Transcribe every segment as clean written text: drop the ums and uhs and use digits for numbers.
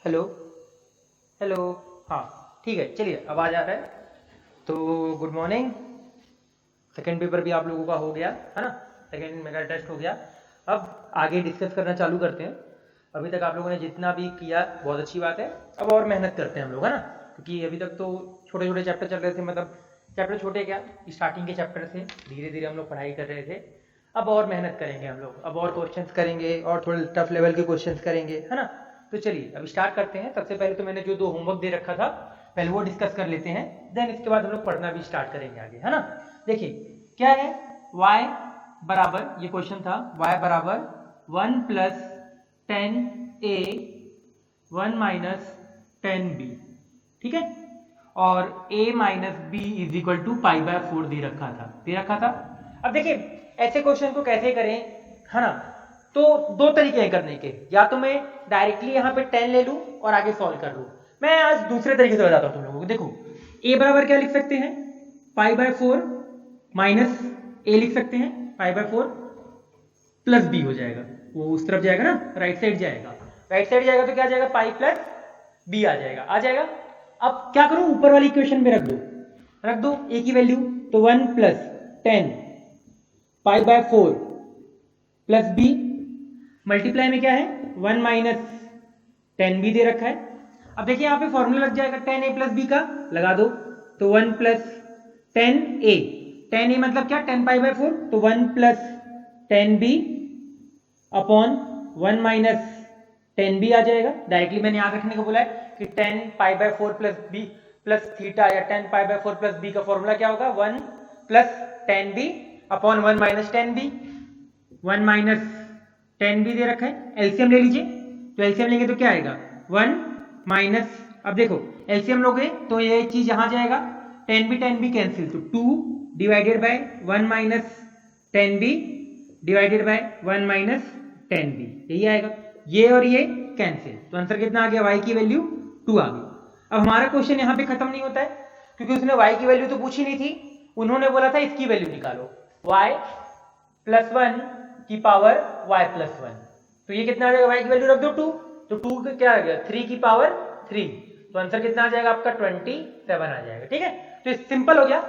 Hello hello. हाँ ठीक है, चलिए आवाज़ आ रहा है। तो गुड मॉर्निंग। सेकंड पेपर भी आप लोगों का हो गया है ना। सेकंड मेगा टेस्ट हो गया। अब आगे डिस्कस करना चालू करते हैं। अभी तक आप लोगों ने जितना भी किया बहुत अच्छी बात है। अब और मेहनत करते हैं हम लोग, है ना। क्योंकि अभी तक तो छोटे छोटे चैप्टर चल रहे थे, मतलब चैप्टर छोटे क्या, स्टार्टिंग के चैप्टर थे, धीरे धीरे हम लोग पढ़ाई कर रहे थे। अब और मेहनत करेंगे हम लोग, अब और क्वेश्चंस करेंगे और थोड़े टफ लेवल के क्वेश्चंस करेंगे, है ना। तो चलिए अब स्टार्ट करते हैं। सबसे पहले तो मैंने जो 2 होमवर्क दे रखा था पहले वो डिस्कस कर लेते हैं, देन इसके बाद हम लोग पढ़ना भी स्टार्ट करेंगे आगे, है ना। देखिए क्या है, y बराबर, ये क्वेश्चन था, y बराबर 1 प्लस 10a 1 माइनस 10b, ठीक है। और a minus B is equal to π/4 दे रखा था। अब देखिए ऐसे क्वेश्चन को कैसे करें, है ना। तो 2 तरीके हैं करने के, या तो मैं डायरेक्टली यहाँ पे 10 ले लूँ और आगे सॉल्व कर लूँ। मैं आज दूसरे तरीके से बताता हूँ तुम लोगों को। देखो a बराबर क्या लिख सकते हैं, π/4 माइनस a लिख सकते हैं, π/4 प्लस b हो जाएगा। वो उस तरफ जाएगा ना, राइट साइड जाएगा, राइट साइड जाएगा तो क्या जाएगा, पाई प्लस b आ जाएगा, आ जाएगा। अब क्या करूं, ऊपर वाली इक्वेशन में रख दो a की वैल्यू, तो 1 प्लस 10 π/4 प्लस b, मल्टीप्लाई में क्या है 1 माइनस 10b दे रखा है। अब देखिए यहाँ पे फॉर्मूला लग जाएगा 10a प्लस b का, लगा दो, तो 1 प्लस 10a, 10a मतलब क्या 10 π/4, तो 1 plus 10b upon 1 minus 10b आ जाएगा। डायरेक्टली मैंने याद रखने को बोला है कि 10 π/4 प्लस b प्लस थीटा, या 10 π/4 प्लस b का फॉर्मूला क्या होगा, 1 plus 10b upon 1 minus 10b। 1 minus 10b दे रखा है, एलसीएम ले लीजिए, तो एलसीएम लेंगे तो क्या आएगा 1 माइनस, अब देखो एलसीएम लोगे तो ये चीज यहां जाएगा, 10b कैंसिल, तो 2 divided by 1 minus 10b divided by 1 minus 10b, यही आएगा। ये और ये कैंसिल, तो आंसर कितना आ गया, y की वैल्यू 2 आ गई। अब हमारा क्वेश्चन यहाँ पे खत्म नहीं होता है, क्योंकि उसने y की वैल्यू तो पूछी नहीं थी, उन्होंने बोला था इसकी वैल्यू निकालो, y प्लस 1 की पावर y प्लस 1, तो ये कितना आ जाएगा, y की वैल्यू रख दो 2, तो 2 का क्या आ गया 3 की पावर 3, तो आंसर कितना आ जाएगा आपका 27 आ जाएगा, ठीक है। तो सिंपल हो गया,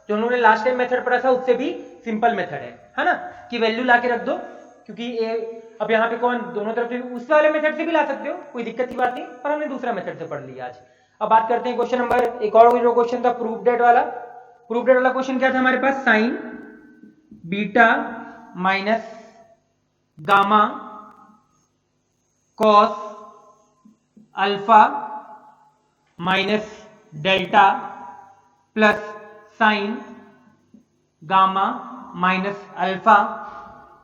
जो उन्होंने लास्ट टाइम मेथड पढ़ा था उससे भी सिंपल मेथड है ना, कि वैल्यू ला के रख दो, क्योंकि अब यहाँ पे कौन दोनों तरफ से, उस वाले मेथड से भी ला सकते हो, कोई दिक्कत की बात नहीं, पर हमने दूसरा मेथड से पढ़ लिया आज। अब बात करते हैं क्वेश्चन नंबर, एक और जो क्वेश्चन था प्रूफ डेट वाला। प्रूफ डेट वाला क्वेश्चन क्या था हमारे पास, sine beta minus gamma cos alpha minus delta plus sine gamma minus alpha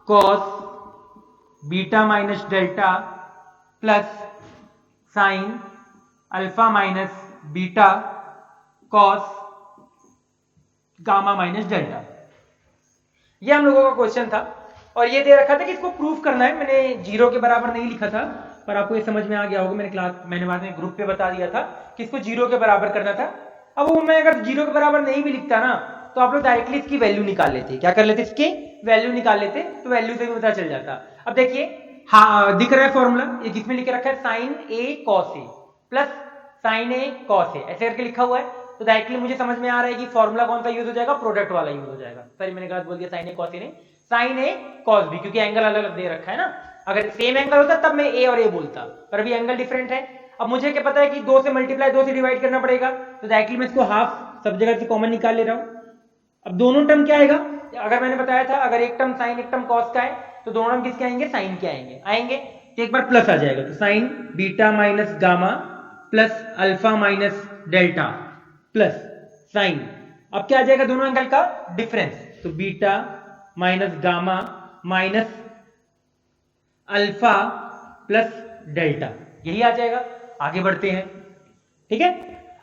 cos beta minus delta plus sine alpha minus beta cos gamma minus delta, ये हम लोगों का क्वेश्चन था। और ये दे रखा था कि इसको प्रूफ करना है, मैंने 0 के बराबर नहीं लिखा था, पर आपको ये समझ में आ गया होगा, मैंने बाद में ग्रुप पे बता दिया था कि इसको 0 के बराबर करना था। अब वो मैं अगर 0 के बराबर नहीं भी लिखता ना, तो आप लोग डायरेक्टली इसकी वैल्यू निकाल लेते, क्या कर लेते, इसकी वैल्यू निकाल लेते, तो वैल्यू से भी पता चल जाता। अब देखिए हाँ दिख रहा है फॉर्मूला, ये किसमें लिखे रखा है, sign A cos A plus sign A cos A, ऐसे करके लिखा हुआ है, तो डायरेक्टली मुझे समझ में आ रहा है कि फॉर्मूला कौन सा यूज हो जाएगा, प्रोडक्ट वाला यूज हो जाएगा। सॉरी मैंने गलत बोल दिया, साइन ए कॉस ए नहीं, साइन ए कॉस बी, क्योंकि एंगल अलग अलग दे रखा है ना। अगर सेम एंगल होता तब मैं ए और ए बोलता, पर अभी एंगल डिफरेंट है। अब मुझे क्या पता है कि 2 से मल्टीप्लाई 2 से डिवाइड करना पड़ेगा, तो डायरेक्टली मैं इसको हाफ सब जगह से कॉमन निकाल ले रहा हूं। अब दोनों टर्म क्या आएगा, अगर मैंने बताया था अगर एक टर्म साइन एक टर्म कॉस का है, तो दोनों टर्म किसके आएंगे, साइन के आएंगे, तो एक बार प्लस आ जाएगा, तो sign beta minus gamma plus alpha minus delta plus sign, अब क्या आ जाएगा दोनों एंगल का डिफरेंस, तो beta minus gamma minus alpha plus delta, यही आ जाएगा। आगे बढ़ते हैं, ठीक है।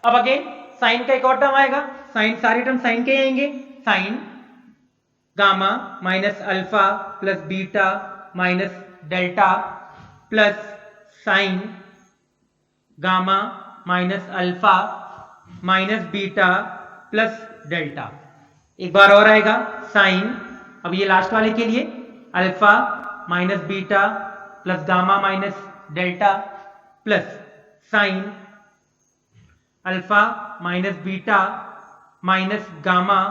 अब अगेन साइन का एक और टर्म आएगा, साइन सारे टर्म साइन के आएंगे, sign gamma minus alpha plus beta minus delta plus sine gamma minus alpha minus beta plus delta, एक बार और आएगा साइन, अब ये लास्ट वाले के लिए alpha minus beta plus gamma minus delta plus sine alpha minus beta minus gamma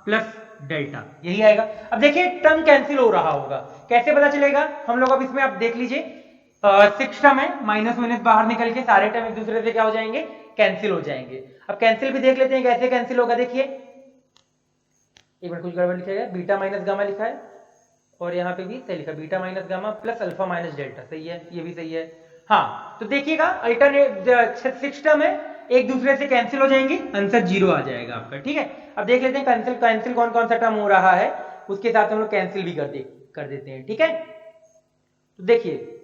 plus delta, यही आएगा। अब देखिए टर्म कैंसिल हो रहा होगा, कैसे पता चलेगा हम लोग, अब इसमें आप देख लीजिए 6 टर्म है, माइनस माइनस बाहर निकल के सारे टर्म एक दूसरे से क्या हो जाएंगे, कैंसिल हो जाएंगे। अब कैंसिल भी देख लेते हैं कैसे कैंसिल होगा, देखिए एक मिनट, कुछ गड़बड़ लिखा है, बीटा माइनस गामा लिखा है और यहाँ पे भी सही लिखा, beta minus gamma plus alpha minus delta, सही है, ये भी सही है। हाँ तो देखिएगा अल्टरनेट 6 टर्म है, एक दूसरे से कैंसिल हो जाएंगे, आंसर 0 आ जाएगा आपका, ठीक है। अब देख लेते हैं कैंसिल कैंसिल कौन कौन सा टर्म हो रहा है, उसके साथ हम लोग कैंसिल भी कर देते हैं, ठीक है। तो देखिए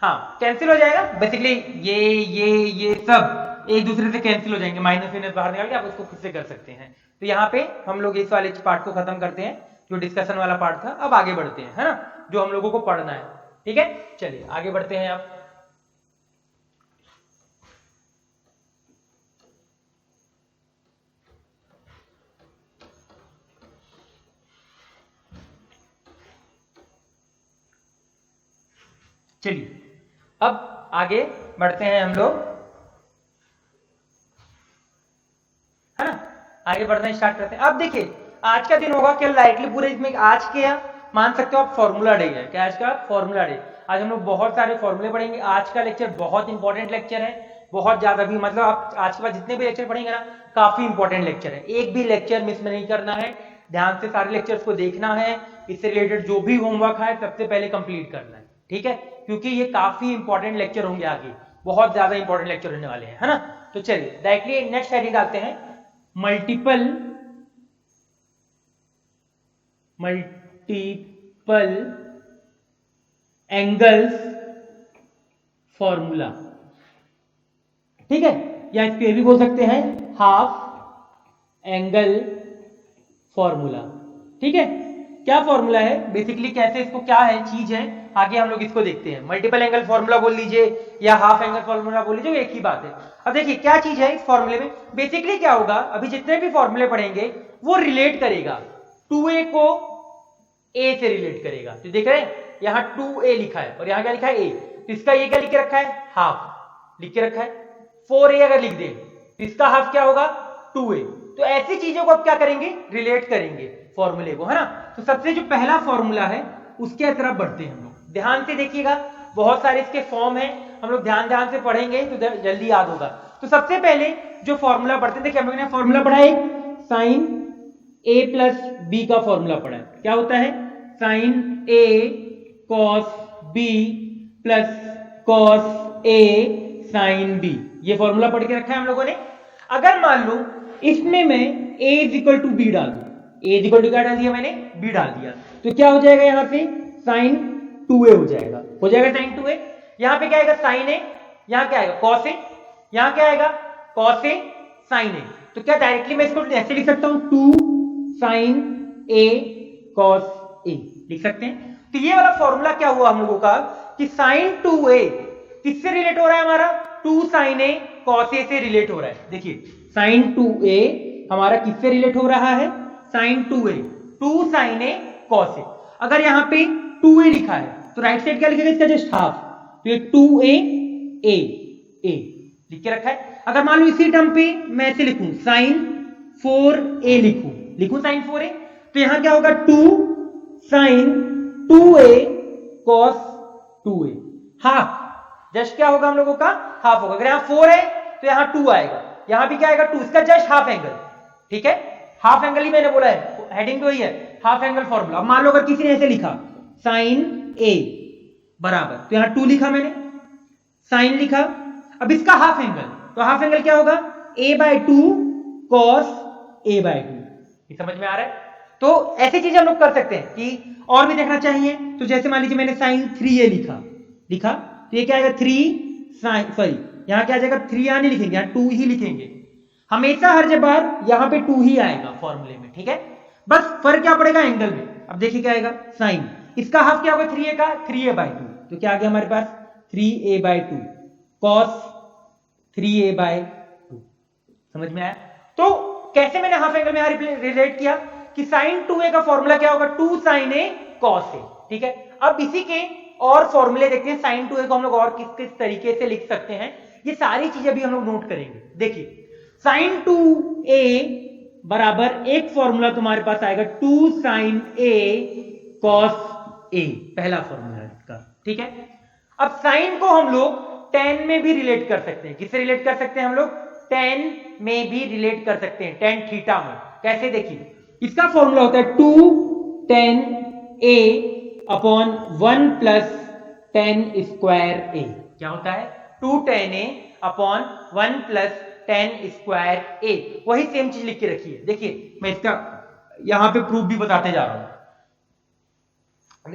हाँ कैंसिल हो जाएगा बेसिकली, ये सब एक दूसरे से कैंसिल हो जाएंगे, माइनस माइनस बाहर निकाल के आप उसको खुद से कर सकते हैं। तो यहाँ पे हम लोग इस वाले पार्ट को खत्म करते हैं, जो डिस्कशन वाला पार्ट था। अब आगे बढ़ते हैं, है ना, जो हम लोगों को पढ़ना है, ठीक है। चलिए आगे बढ़ते हैं आप। चलिए अब आगे बढ़ते हैं हम लोग, है ना, आगे बढ़ना स्टार्ट करते हैं। अब देखिए आज का दिन होगा क्या, लाइटली पूरे इसमें आज के मान सकते हो आप फॉर्मूला डे है, क्या आज का फॉर्मूला डे। आज हम लोग बहुत सारे फॉर्मूले पढ़ेंगे। आज का लेक्चर बहुत इंपॉर्टेंट लेक्चर है, बहुत ज्यादा भी, मतलब आप आज के बाद जितने भी लेक्चर पढ़ेंगे ना, काफी इंपॉर्टेंट लेक्चर है, एक भी लेक्चर मिस नहीं करना है, ध्यान से सारे लेक्चर्स को देखना है, इससे रिलेटेड जो भी होमवर्क है सबसे पहले कंप्लीट करना है, ठीक है, क्योंकि ये काफी इंपॉर्टेंट लेक्चर होंगे, आगे बहुत ज्यादा इंपॉर्टेंट लेक्चर होने वाले हैं, है ना। तो चलिए डायरेक्टली नेक्स्ट हेडिंग डालते हैं, मल्टीपल एंगल्स फॉर्मूला, ठीक है, या इसको ये भी बोल सकते हैं हाफ एंगल फॉर्मूला, ठीक है। क्या फॉर्मूला है बेसिकली, कैसे इसको, क्या है चीज है, आगे हम लोग इसको देखते हैं। मल्टीपल एंगल फॉर्मूला बोल लीजिए या हाफ एंगल फॉर्मूला बोल लीजिए, एक ही बात है। अब देखिए क्या चीज है इस फॉर्मूले में, बेसिकली क्या होगा, अभी जितने भी फॉर्मूले पढ़ेंगे वो रिलेट करेगा, 2a को a से रिलेट करेगा। तो देख रहे हैं यहाँ 2a लिखा है और यहाँ क्या लिखा है a, तो इसका ये क्या लिख के रखा है, हाफ लिख के रखा है। 4a अगर लिख दे तो इसका हाफ क्या होगा, 2a। तो ऐसी चीजों को आप क्या करेंगे, रिलेट करेंगे फॉर्मूले को, है ना। तो सबसे जो पहला फॉर्मूला है उसके तरफ बढ़ते हैं हम लोग, ध्यान से देखिएगा, बहुत सारे इसके फॉर्म है, हम लोग ध्यान से पढ़ेंगे तो जल्दी याद होगा। तो सबसे पहले जो फॉर्मूला पढ़ते हैं, देखिए हम लोग ने फॉर्मूला पढ़ा है साइन a प्लस बी का फॉर्मूला पढ़ा है, क्या होता है, sine a cos b plus cos a sine b, ये फॉर्मूला पढ़ के रखा है हम लोगों ने। अगर मान लो इसमें मैं a is equal to B डाल दूं, a इज इक्वल टू क्या डाल दिया मैंने, b डाल दिया, तो क्या हो जाएगा यहाँ पे साइन 2a हो जाएगा, साइन 2a। यहाँ पे क्या आएगा साइन a, यहाँ क्या आएगा cos a, यहाँ क्या आएगा cos a साइन a। तो क्या डायरेक्टली मैं इसको ऐसे लिख सकता हूं, 2 साइन a cos a लिख सकते हैं। तो ये वाला फॉर्मूला क्या हुआ हम लोगों का, कि साइन 2a किससे रिलेट हो रहा है हमारा, 2 साइन a cos a से रिलेट हो रहा है। देखिए साइन 2a हमारा किससे रिलेट हो रहा है, sine 2a, 2 sine a cos a। अगर यहाँ पे 2a लिखा है तो राइट साइड क्या लिखेगा, इसका जस्ट हाफ, तो ये 2a a लिख के रखा है। अगर मान लो इसी टर्म पे मैं ऐसे लिखूं, साइन 4a लिखूं साइन 4a, तो यहां क्या होगा 2 sign 2a cos 2a, half, just क्या होगा हम लोगों का, हाफ होगा। अगर यहाँ 4 है तो यहाँ 2 आएगा, यहाँ भी क्या आएगा 2, इसका जस्ट हाफ एंगल, ठीक है, हाफ एंगल ही मैंने बोला है, हेडिंग तो वही है, हाफ एंगल फॉर्मूला। अब मान लो अगर किसी ने ऐसे लिखा साइन a बराबर, तो यहाँ 2 लिखा मैंने, साइन लिखा, अब इसका हाफ एंगल, तो हाफ एंगल क्या होगा, a/2 cos a/2, ये समझ में आ रहा है। तो ऐसी चीजें हम लोग कर सकते हैं कि और भी देखना चाहिए, तो जैसे मान लीजिए मैंने साइन 3a लिखा, तो ये क्या आएगा 3 साइन, सॉरी यहाँ क्या आ जाएगा 3 यहाँ नहीं लिखेंगे, यहाँ 2 ही लिखेंगे, हमेशा हर बार यहाँ पे 2 ही आएगा फॉर्मूले में, ठीक है, बस फर्क क्या पड़ेगा एंगल में। अब देखिए क्या आएगा साइन, इसका हाफ क्या होगा 3a का, 3a/2, तो क्या आ गया हमारे पास 3a/2 cos 3a/2, समझ में आया। तो कैसे मैंने हाफ एंगल में यहां रिलेट किया कि साइन 2a का फॉर्मूला क्या होगा, 2 साइन a cos a, ठीक है। अब इसी के और फॉर्मूले देखते हैं साइन 2a को हम लोग और किस किस तरीके से लिख सकते हैं, ये सारी चीजें अभी हम लोग नोट करेंगे। देखिए साइन 2a बराबर एक फॉर्मूला तुम्हारे पास आएगा 2 साइन a cos a, पहला फॉर्मूला इसका, ठीक है। अब साइन को हम लोग tan में भी रिलेट कर सकते हैं। किससे रिलेट कर सकते हैं हम लोग? tan में भी रिलेट कर सकते हैं, tan थीटा में। कैसे? देखिए इसका फॉर्मूला होता है 2 tan a upon 1 plus tan square a। क्या होता है? 2 tan a upon 1 plus tan square a। वही सेम चीज लिख के रखिए। देखिए मैं इसका यहां पे प्रूफ भी बताते जा रहा हूं,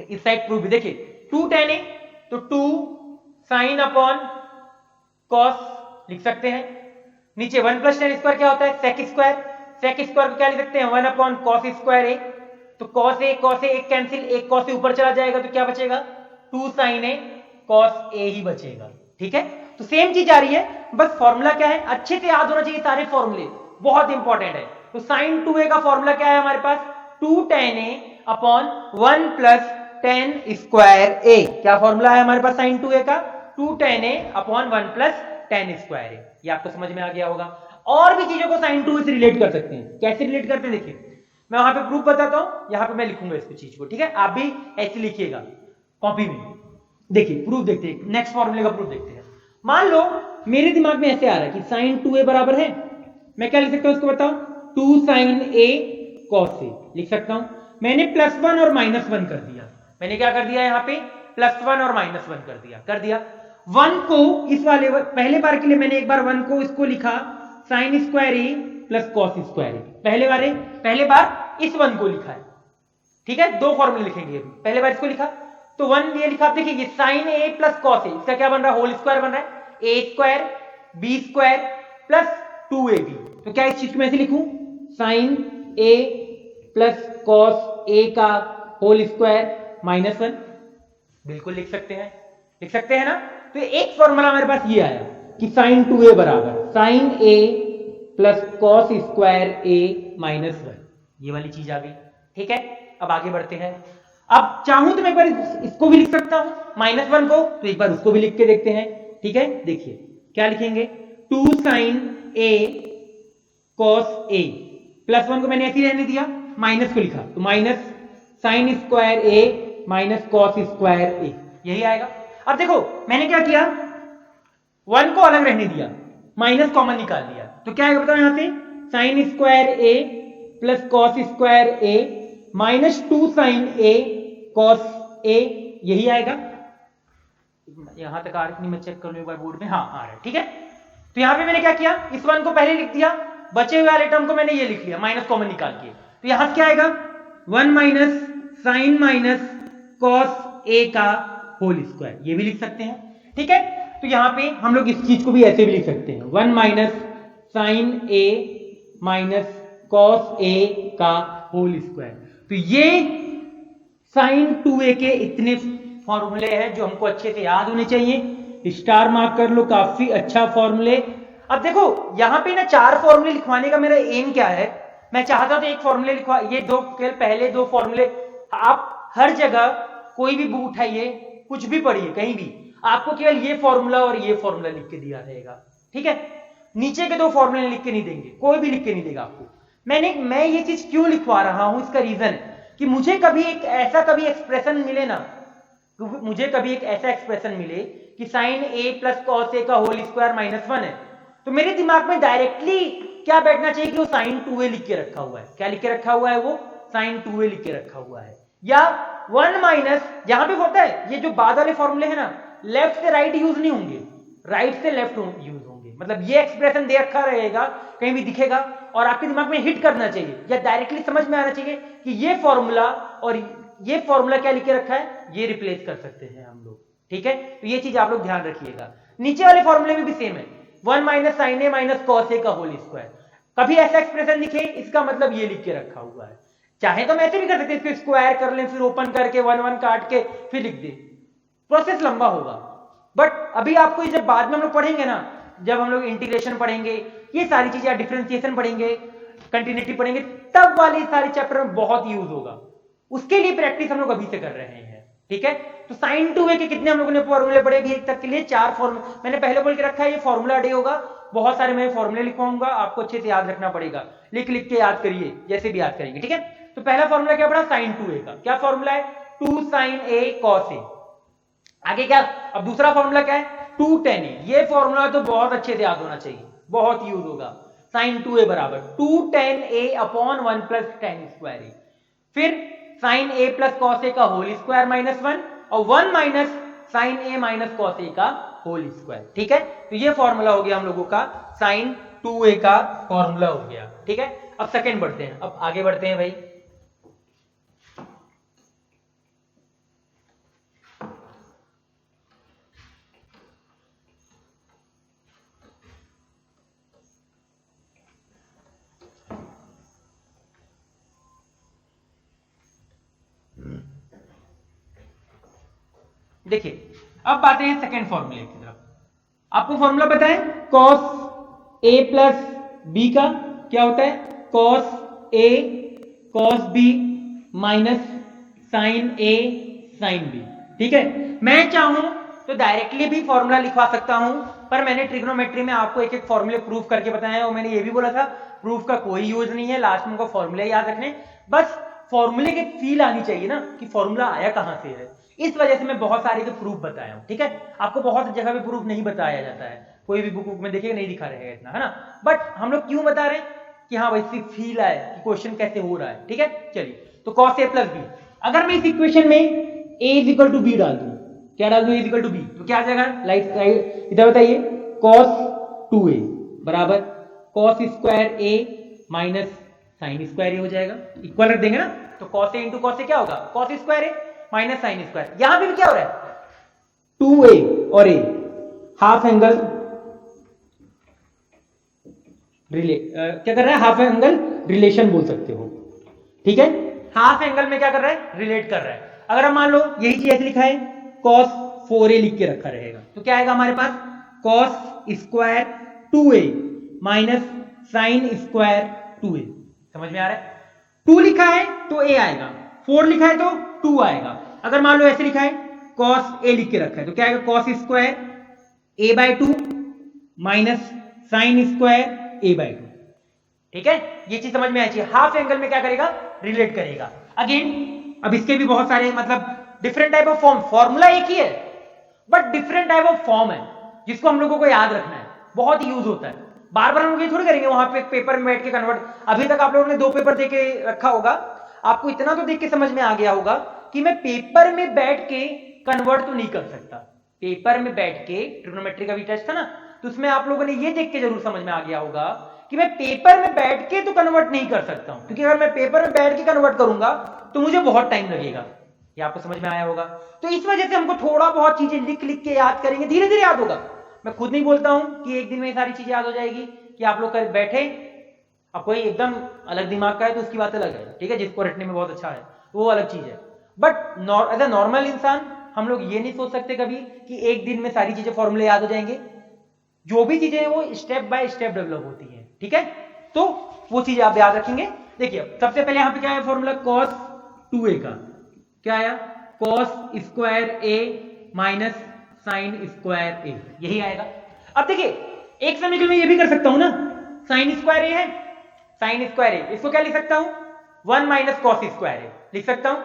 इस साइड प्रूफ भी। देखिए 2 tan a तो 2 साइन अपॉन कॉस लिख सकते हैं। नीचे 1 प्लस tan स्क्वायर क्या होता है? Sec square. सेक स्क्वायर को क्या लिख सकते हैं? 1 अपॉन कॉस स्क्वायर a। तो कॉस ए एक कैंसिल, एक कॉस ए ऊपर चला जाएगा तो क्या बचेगा? 2 साइन ए कॉस ए ही बचेगा, ठीक है। तो सेम चीज आ रही है, बस फॉर्मूला क्या है अच्छे से याद होना चाहिए, सारे फॉर्मूले बहुत इंपॉर्टेंट है। तो साइन 2a का फॉर्मूला क्या है हमारे पास? 2 tan a upon 1 plus tan square a। क्या फॉर्मूला है हमारे पास साइन 2a का? 2 tan a upon 1 plus tan square a। ये आपको समझ में आ गया होगा। और भी चीजों को साइन 2a से रिलेट कर सकते हैं। कैसे रिलेट करते हैं? देखिए मैं वहां पे प्रूफ बताता हूं, यहां पे मैं लिखूंगा इसको चीज को, ठीक है। आप भी ऐसे लिखिएगा कॉपी में। देखिए प्रूफ देखते हैं, नेक्स्ट फॉर्मूले का प्रूफ देखते हैं। मान लो मेरे दिमाग में ऐसे आ रहा है कि साइन 2a बराबर है, मैं क्या लिख सकता हूं उसको बताओ? 2 साइन a cos a लिख सकता हूं। मैंने +1 और -1 कर दिया। मैंने क्या कर दिया यहां पे? +1 और -1 कर दिया। 1 को इस वाले पहले बार के लिए मैंने एक बार 1 को इसको लिखा sign square a plus cos square a। पहले बार इस 1 को लिखा है, ठीक है। दो फॉर्मूले लिखेंगे अभी। पहले बार इसको लिखा तो 1 ये लिखा। देखिए ये sine a plus cos a, इसका क्या बन रहा है? होल स्क्वायर बन रहा है। a square b square plus 2ab। तो क्या इस चीज को मैं ऐसे लिखूं? Sine a plus cos a का होल स्क्वायर -1। बिल्कुल लिख सकते हैं ना। तो एक फॉर्मूला हमारे पास ये आया कि साइन 2a बराबर sine a plus cos square a -1। ये वाली चीज आ गई, ठीक है। अब आगे बढ़ते हैं। अब चाहूं तो मैं एक बार इसको भी लिख सकता हूं -1 को, तो एक बार उसको भी लिख के देखते हैं, ठीक है। देखिए क्या लिखेंगे? 2 साइन a cos a +1 को मैंने ऐसे ही रहने दिया, माइनस को लिखा तो minus sine square a minus cos square a, यही आएगा। अब देखो मैंने क्या किया, 1 को अलग रहने दिया, माइनस कॉमन निकाल दिया, तो क्या आएगा बताओ? यहां से sine square a plus cos square a minus 2 sine a cos a, यही आएगा। यहां तक आ रहा है, मैं चेक कर लूं एक बार बोर्ड में। हाँ आ रहा है, ठीक है। तो यहां पे मैंने क्या किया, इस 1 को पहले लिख दिया, बचे हुए वाले टर्म को मैंने ये लिख लिया माइनस कॉमन निकाल के। तो यहां क्या आएगा? 1 minus sine minus cos a का होल स्क्वायर, ये भी लिख सकते हैं, ठीक है। तो यहां पे हम लोग इस चीज को भी ऐसे भी लिख सकते हैं, 1 minus sine a minus cos a का होल स्क्वायर। तो ये साइन 2a के इतने फॉर्मूले हैं जो हमको अच्छे से याद होने चाहिए। स्टार मार्क कर लो, काफी अच्छा फॉर्मूले। अब देखो यहां पे ना 4 फॉर्मूले लिखवाने का मेरा एम क्या है, मैं चाहता तो एक फॉर्मूले लिखवा, ये दो पहले 2 फॉर्मूले आप हर जगह कोई भी बुक उठाइए, कुछ भी पढ़िए कहीं भी, आपको केवल ये फॉर्मूला और ये फॉर्मूला लिख के दिया रहेगा, ठीक है। नीचे के 2 फॉर्मूले लिख के नहीं देंगे, कोई भी लिख के नहीं देगा आपको। मैं ये चीज क्यों लिखवा रहा हूं, इसका रीजन है कि मुझे कभी एक ऐसा एक्सप्रेशन मिले ना, मुझे कभी एक ऐसा एक्सप्रेशन मिले कि sine a plus cos a का होल स्क्वायर -1 है, तो मेरे दिमाग में डायरेक्टली क्या बैठना चाहिए कि वो साइन 2a लिख के रखा हुआ है। क्या लिख के रखा हुआ है? वो साइन 2a लिख के रखा हुआ है। या 1 माइनस, यहां पे होता है ये जो बाद वाले फॉर्मूले है ना, लेफ्ट से राइट यूज नहीं होंगे, राइट से लेफ्ट यूज होंगे। मतलब ये एक्सप्रेशन दे रखा रहेगा, कहीं भी दिखेगा और आपके दिमाग में हिट करना चाहिए या डायरेक्टली समझ में आना चाहिए कि ये फॉर्मूला और ये फॉर्मूला क्या लिख के रखा है, ये रिप्लेस कर सकते हैं हम लोग, ठीक है। तो ये चीज आप लोग ध्यान रखिएगा। नीचे वाले फॉर्मूले में भी सेम है, 1 minus sign A minus cos A का होल स्क्वायर। कभी ऐसा एक्सप्रेशन दिखे, इसका मतलब ये लिख के रखा हुआ है। चाहे तो हम ऐसे भी कर सकते हैं, इसको स्क्वायर कर लें, फिर ओपन करके 1 1 काट के फिर लिख दे, प्रोसेस लंबा होगा। बट अभी आपको जब बाद में हम लोग पढ़ेंगे ना, जब हम लोग इंटीग्रेशन पढ़ेंगे, ये सारी चीजें, डिफरेंशिएशन पढ़ेंगे, कंटिन्यूटी पढ़ेंगे, तब वाली सारी चैप्टर में बहुत यूज होगा। उसके लिए प्रैक्टिस हम लोग अभी से कर रहे हैं, ठीक है। तो साइन 2a के कितने हम लोगों ने फॉर्मूले पढ़े अभी तक के लिए? 4 फॉर्मूले मैंने पहले बोल के रखा है, ये फॉर्मूला डे होगा। बहुत सारे मैं फॉर्मूले लिखवाऊंगा, आपको अच्छे से याद रखना पड़ेगा, लिख लिख के याद करिए जैसे भी याद करेंगे, ठीक है। तो पहला फॉर्मूला क्या पड़ा? साइन 2a का क्या फॉर्मूला है? 2 sin a cos a। आगे क्या? अब दूसरा फॉर्मूला क्या है? 2 tan a। ये फॉर्मूला तो बहुत अच्छे से याद होना चाहिए, बहुत यूज होगा। sin 2a बराबर 2 tan a upon 1 plus tan square a। फिर sin a plus cos a का होल स्क्वायर माइनस 1 और 1 minus sin a minus cos a का होल स्क्वायर, ठीक है। तो ये फॉर्मूला हो गया हम लोगों का sin 2a का फॉर्मूला हो गया, ठीक है। अब सेकंड बढ़ते हैं, अब आगे बढ़ते हैं भाई। देखिए अब आते हैं सेकंड फॉर्मूले की तरफ। आपको फॉर्मूला पता है cos a प्लस बी का क्या होता है? cos a cos b minus sin a sin b, ठीक है। मैं चाहूं तो डायरेक्टली भी फॉर्मूला लिखवा सकता हूं, पर मैंने ट्रिग्नोमेट्री में आपको एक एक फॉर्मूले प्रूफ करके बताया और मैंने ये भी बोला था प्रूफ का कोई यूज नहीं है, लास्ट में उनको फॉर्मूले याद रखने, बस फॉर्मूले की फील आनी चाहिए ना कि फॉर्मूला आया कहां से है। इस वजह से मैं बहुत सारे के प्रूफ बताया हूं, ठीक है। आपको बहुत जगह पे प्रूफ नहीं बताया जाता है, कोई भी बुक में देखिएगा नहीं दिखा रहेगा इतना, है ना। बट हम लोग क्यों बता रहे हैं कि हाँ भाई इससे फील आए कि क्वेश्चन कैसे हो रहा है, ठीक है। चलिए तो cos a प्लस बी, अगर मैं इस इक्वेशन में a is equal to B डाल दूं, क्या डाल दूं? a इज इक्वल टू बी, तो क्या आ जाएगा? लाइक इधर बताइए, cos 2a बराबर cos square a minus sine square a हो जाएगा, इक्वल रख देंगे ना। तो cos a into cos a क्या होगा? cos square a minus sine square. यहां पे भी क्या हो रहा है? 2a और a हाफ एंगल क्या कर रहा है? हाफ एंगल रिलेशन बोल सकते हो, ठीक है। हाफ एंगल में क्या कर रहा है? रिलेट कर रहा है। अगर हम मान लो यही चीज ऐसे लिखा है cos 4a लिख के रखा रहेगा, तो क्या आएगा हमारे पास? cos square 2a minus sine square 2a। समझ में आ रहा है? 2 लिखा है तो a आएगा, 4 लिखा है तो 2 आएगा। अगर मान लो ऐसे लिखा है cos a लिख के रखा है, तो क्या आएगा? cos square a by 2 minus sine square a by 2, ठीक है। ये चीज समझ में आई चाहिए। हाफ एंगल में क्या करेगा? रिलेट करेगा। अगेन अब इसके भी बहुत सारे मतलब different type of form, formula एक ही है but different type of form है जिसको हम लोगों को याद रखना है, बहुत यूज होता है। बार बार हम लोग ये थोड़ी करेंगे वहां पे पेपर में बैठ के कन्वर्ट। अभी तक आप लोगों ने 2 पेपर देके रखा होगा, आपको इतना तो देख के समझ में आ गया होगा कि मैं पेपर में बैठ के कन्वर्ट तो नहीं कर सकता। पेपर में बैठ के ट्रिग्नोमेट्री का भी टेस्ट था ना, तो उसमें आप लोगों ने ये देख के जरूर समझ में आ गया होगा कि मैं पेपर में बैठ के तो कन्वर्ट नहीं कर सकता हूं, क्योंकि अगर मैं पेपर में बैठ के कन्वर्ट करूंगा तो मुझे बहुत टाइम लगेगा। ये आपको समझ में आया होगा। तो इस वजह से हमको थोड़ा बहुत चीजें लिख लिख के याद करेंगे, धीरे धीरे याद होगा। मैं खुद नहीं बोलता हूं कि एक दिन में सारी चीजें याद हो जाएगी, कि आप लोग बैठे, अब कोई एकदम अलग दिमाग का है तो उसकी बात अलग है, ठीक है, जिसको रटने में बहुत अच्छा है वो अलग चीज है। बट एज अ नॉर्मल इंसान हम लोग ये नहीं सोच सकते कभी कि एक दिन में सारी चीजें फॉर्मूले याद हो जाएंगे। जो भी चीजें हैं वो स्टेप बाय स्टेप डेवलप होती है, ठीक है। तो वो चीज आप याद रखेंगे। देखिए सबसे पहले यहां पे क्या है फॉर्मूला? cos 2a का क्या आया? cos square a minus sine square a, यही आएगा। अब देखिए एक समय के लिए मैं ये भी कर सकता हूं ना, साइन स्क्वायर a है, साइन स्क्वायर a, इसको क्या लिख सकता हूं? 1 माइनस कॉस स्क्वायर a लिख सकता हूं।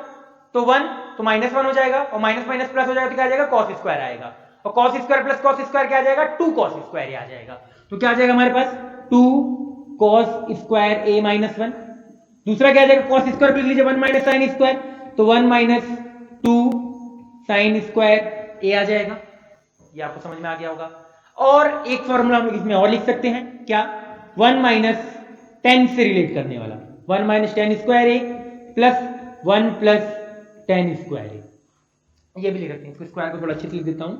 तो 1 तो माइनस 1 हो जाएगा और माइनस माइनस प्लस हो जाएगा तो क्या आ जाएगा? cos स्क्वायर आएगा, और cos square plus cos square क्या आ जाएगा? 2 cos स्क्वायर आ जाएगा। तो क्या आ जाएगा हमारे पास? 2 cos स्क्वायर a माइनस 1। दूसरा क्या आ जाएगा? cos स्क्वायर लिख लीजिए 1 माइनस साइन स्क्वायर, तो 1 माइनस 2 साइन स्क्वायर a आ जाएगा। ये आपको समझ में आ गया होगा। और एक फॉर्मूला हम इसमें और लिख सकते हैं, क्या? 1 माइनस 10 से रिलेट करने वाला, 1 minus 10 square a plus 1 plus 10 square a, ये भी लिख सकते हैं। इसको स्क्वायर को थोड़ा अच्छे से लिख देता हूं,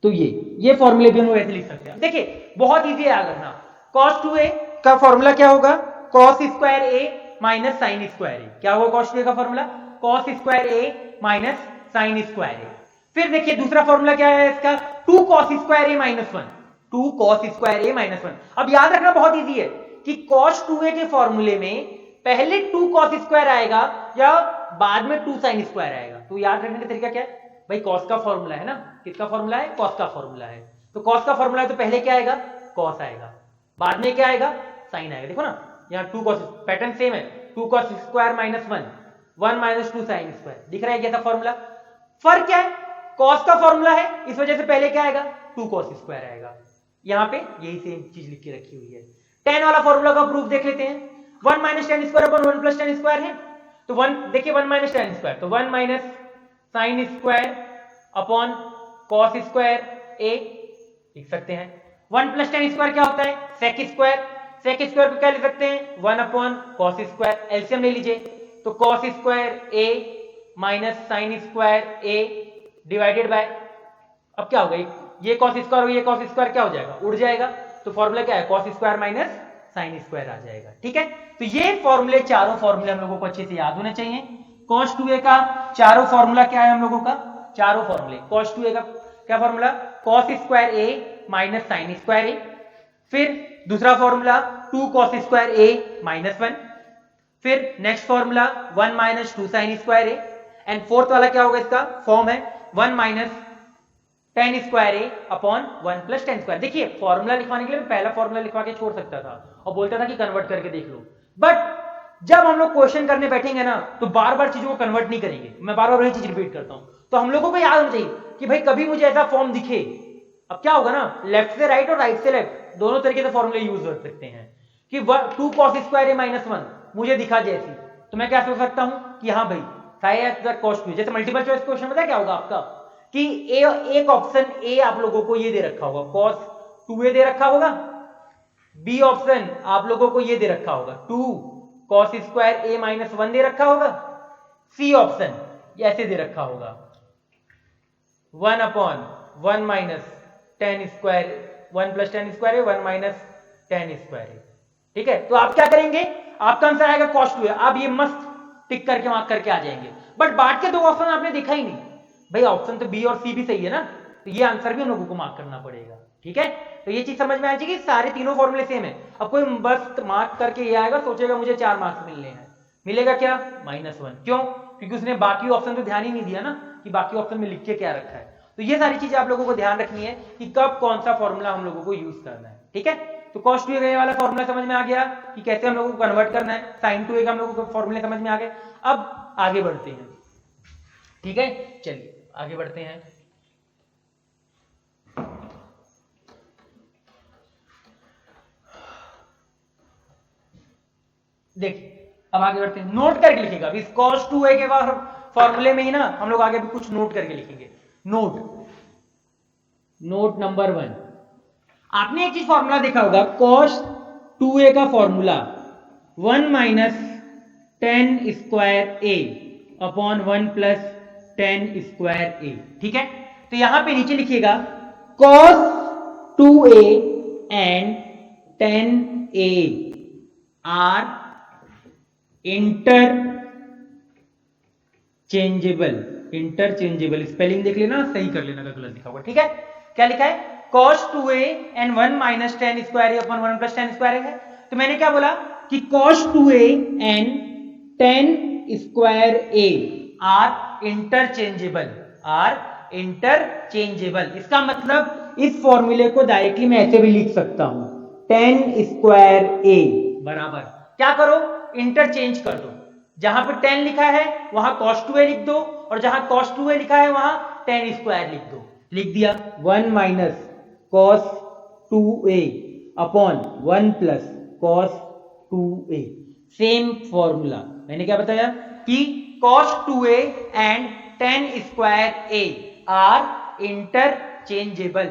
तो ये फॉर्मूले भी हम वैसे लिख सकते हैं। देखिए बहुत इजी है याद रखना। cos 2a का फॉर्मूला क्या होगा? cos square a minus sine square a। क्या होगा cos 2a का formula? cos square a minus sine square a। फिर देखिए दूसरा फॉर्मूला क्या है इसका? 2 cos square a minus 1, 2 cos square a minus 1। अब याद रखना बहुत इजी है कि cos 2a के फॉर्मूले में पहले 2 cos स्क्वायर आएगा या बाद में 2 sin स्क्वायर आएगा? तो याद रखने का तरीका क्या है भाई, cos का फॉर्मूला है ना, किसका फॉर्मूला है, cos का फॉर्मूला है। तो cos का फॉर्मूला है तो पहले क्या आएगा, cos आएगा, बाद में क्या आएगा, sin आएगा। देखो ना यहाँ 2 cos, पैटर्न सेम है, 2 cos square minus 1 minus 2 sin square, दिख रहा है कैसा फॉर्मूला। फर्क क्या है, cos का फॉर्मूला है इस वजह से पहले क्या आएगा, 2 cos स्क्वायर आएगा। यहाँ पे यही सेम चीज लिख के रखी हुई है। tan वाला फॉर्मूला का प्रूफ देख लेते हैं। 1 minus tan square upon 1 plus tan square है, तो 1 देखिए 1 माइनस tan स्क्वायर, तो 1 minus sin square upon cos square a लिख सकते हैं। 1 प्लस tan स्क्वायर क्या होता है, sec स्क्वायर, sec स्क्वायर को क्या लिख सकते हैं, 1 अपॉन cos स्क्वायर, एलसीएम ले लीजिए, तो cos square a minus sin square a divided by, अब क्या होगा, ये cos स्क्वायर और ये cos स्क्वायर क्या हो जाएगा, उड़ जाएगा, तो फॉर्मूला क्या है, cos square minus sin square आ जाएगा। ठीक है, तो ये फॉर्मूले, चारों फॉर्मूले हम लोगों को अच्छे से याद होने चाहिए। cos 2a का चारों फॉर्मूला क्या है हम लोगों का, चारों फॉर्मूले, cos 2a का क्या formula, cos square a minus sin square a, फिर दूसरा formula 2 cos square a minus 1, फिर next formula 1 minus 2 sin square a, and fourth वाला क्या होगा, इसका फॉर्म है 1 minus tan square a upon 1 plus tan square. देखिए फॉर्मूला लिखवाने के लिए मैं पहला फॉर्मूला लिखवा के छोड़ सकता था और बोलता था कि कन्वर्ट करके देख लो, बट जब हम लोग क्वेश्चन करने बैठेंगे ना तो बार बार चीजों को कन्वर्ट नहीं करेंगे, मैं बार बार वही चीज रिपीट करता हूं, तो हम लोगों को याद होना चाहिए कि भाई कभी मुझे ऐसा फॉर्म दिखे, अब क्या होगा ना, लेफ्ट से राइट और राइट से लेफ्ट दोनों तरीके से फॉर्मूले यूज कर सकते हैं कि 2 cos स्क्वायर a माइनस 1 मुझे दिखा जैसी, तो मैं क्या सोच सकता हूं कि हाँ भाई cos 2, जैसे मल्टीपल चॉइस क्वेश्चन पता क्या होगा आपका, कि एक ऑप्शन ए आप लोगों को ये दे रखा होगा cos 2a दे रखा होगा, बी ऑप्शन आप लोगों को ये दे रखा होगा 2 cos स्क्वायर a माइनस 1 दे रखा होगा, सी ऑप्शन ऐसे दे रखा होगा 1 upon 1 minus tan square 1 plus tan square 1 minus tan square. ठीक है, तो आप क्या करेंगे, आपका आंसर आएगा cos 2a, आप ये मस्त टिक करके मार्क करके आ जाएंगे, बट बाद के दो ऑप्शन आपने देखा ही नहीं भाई, ऑप्शन तो बी और सी भी सही है ना, तो ये आंसर भी हम लोगों को मार्क करना पड़ेगा। ठीक है, तो ये चीज समझ में आ जाएगी, सारे तीनों फॉर्मूले सेम है। अब कोई बस मार्क करके ये आएगा, सोचेगा मुझे 4 मार्क्स मिलने हैं, मिलेगा क्या, -1, क्यों, क्योंकि उसने बाकी ऑप्शन तो ध्यान ही नहीं दिया ना कि बाकी ऑप्शन में लिख के क्या रखा है। तो ये सारी चीजें आप लोगों को ध्यान रखनी है कि कब कौन सा फॉर्मूला हम लोगों को यूज करना है। ठीक है, तो cos 2a वाला फॉर्मूला समझ में आ गया कि कैसे हम लोगों को कन्वर्ट करना है, sin 2a का हम लोगों को फॉर्मूले समझ में आ गए। अब आगे बढ़ते हैं। ठीक है, चलिए आगे बढ़ते हैं। देखिए अब आगे बढ़ते हैं, नोट करके लिखेगा अभी cos 2a के बाद फॉर्मूले में ही ना हम लोग आगे भी कुछ नोट करके लिखेंगे। नोट नंबर 1, आपने एक चीज फॉर्मूला देखा होगा, cos 2a का formula 1 minus tan square a upon 1 plus tan square a। ठीक है, तो यहां पे नीचे लिखिएगा cos 2a and tan a are interchangeable, spelling देख लेना, सही कर लेना अगर गलत लिखा होगा। ठीक है, क्या लिखा है, cos 2a and 1 minus tan square a upon 1 plus tan square है। तो मैंने क्या बोला कि cos 2a and tan square a are interchangeable. इसका मतलब इस फॉर्मूले को डायरेक्टली मैं ऐसे भी लिख सकता हूं, tan स्क्वायर a बराबर, क्या करो, इंटरचेंज कर दो, जहां पर tan लिखा है वहां cos 2a लिख दो, और जहां cos 2a लिखा है वहां tan स्क्वायर लिख दो, लिख दिया 1 minus cos 2a upon 1 plus cos 2a, same formula. मैंने क्या बताया कि cos 2a and tan square a are interchangeable.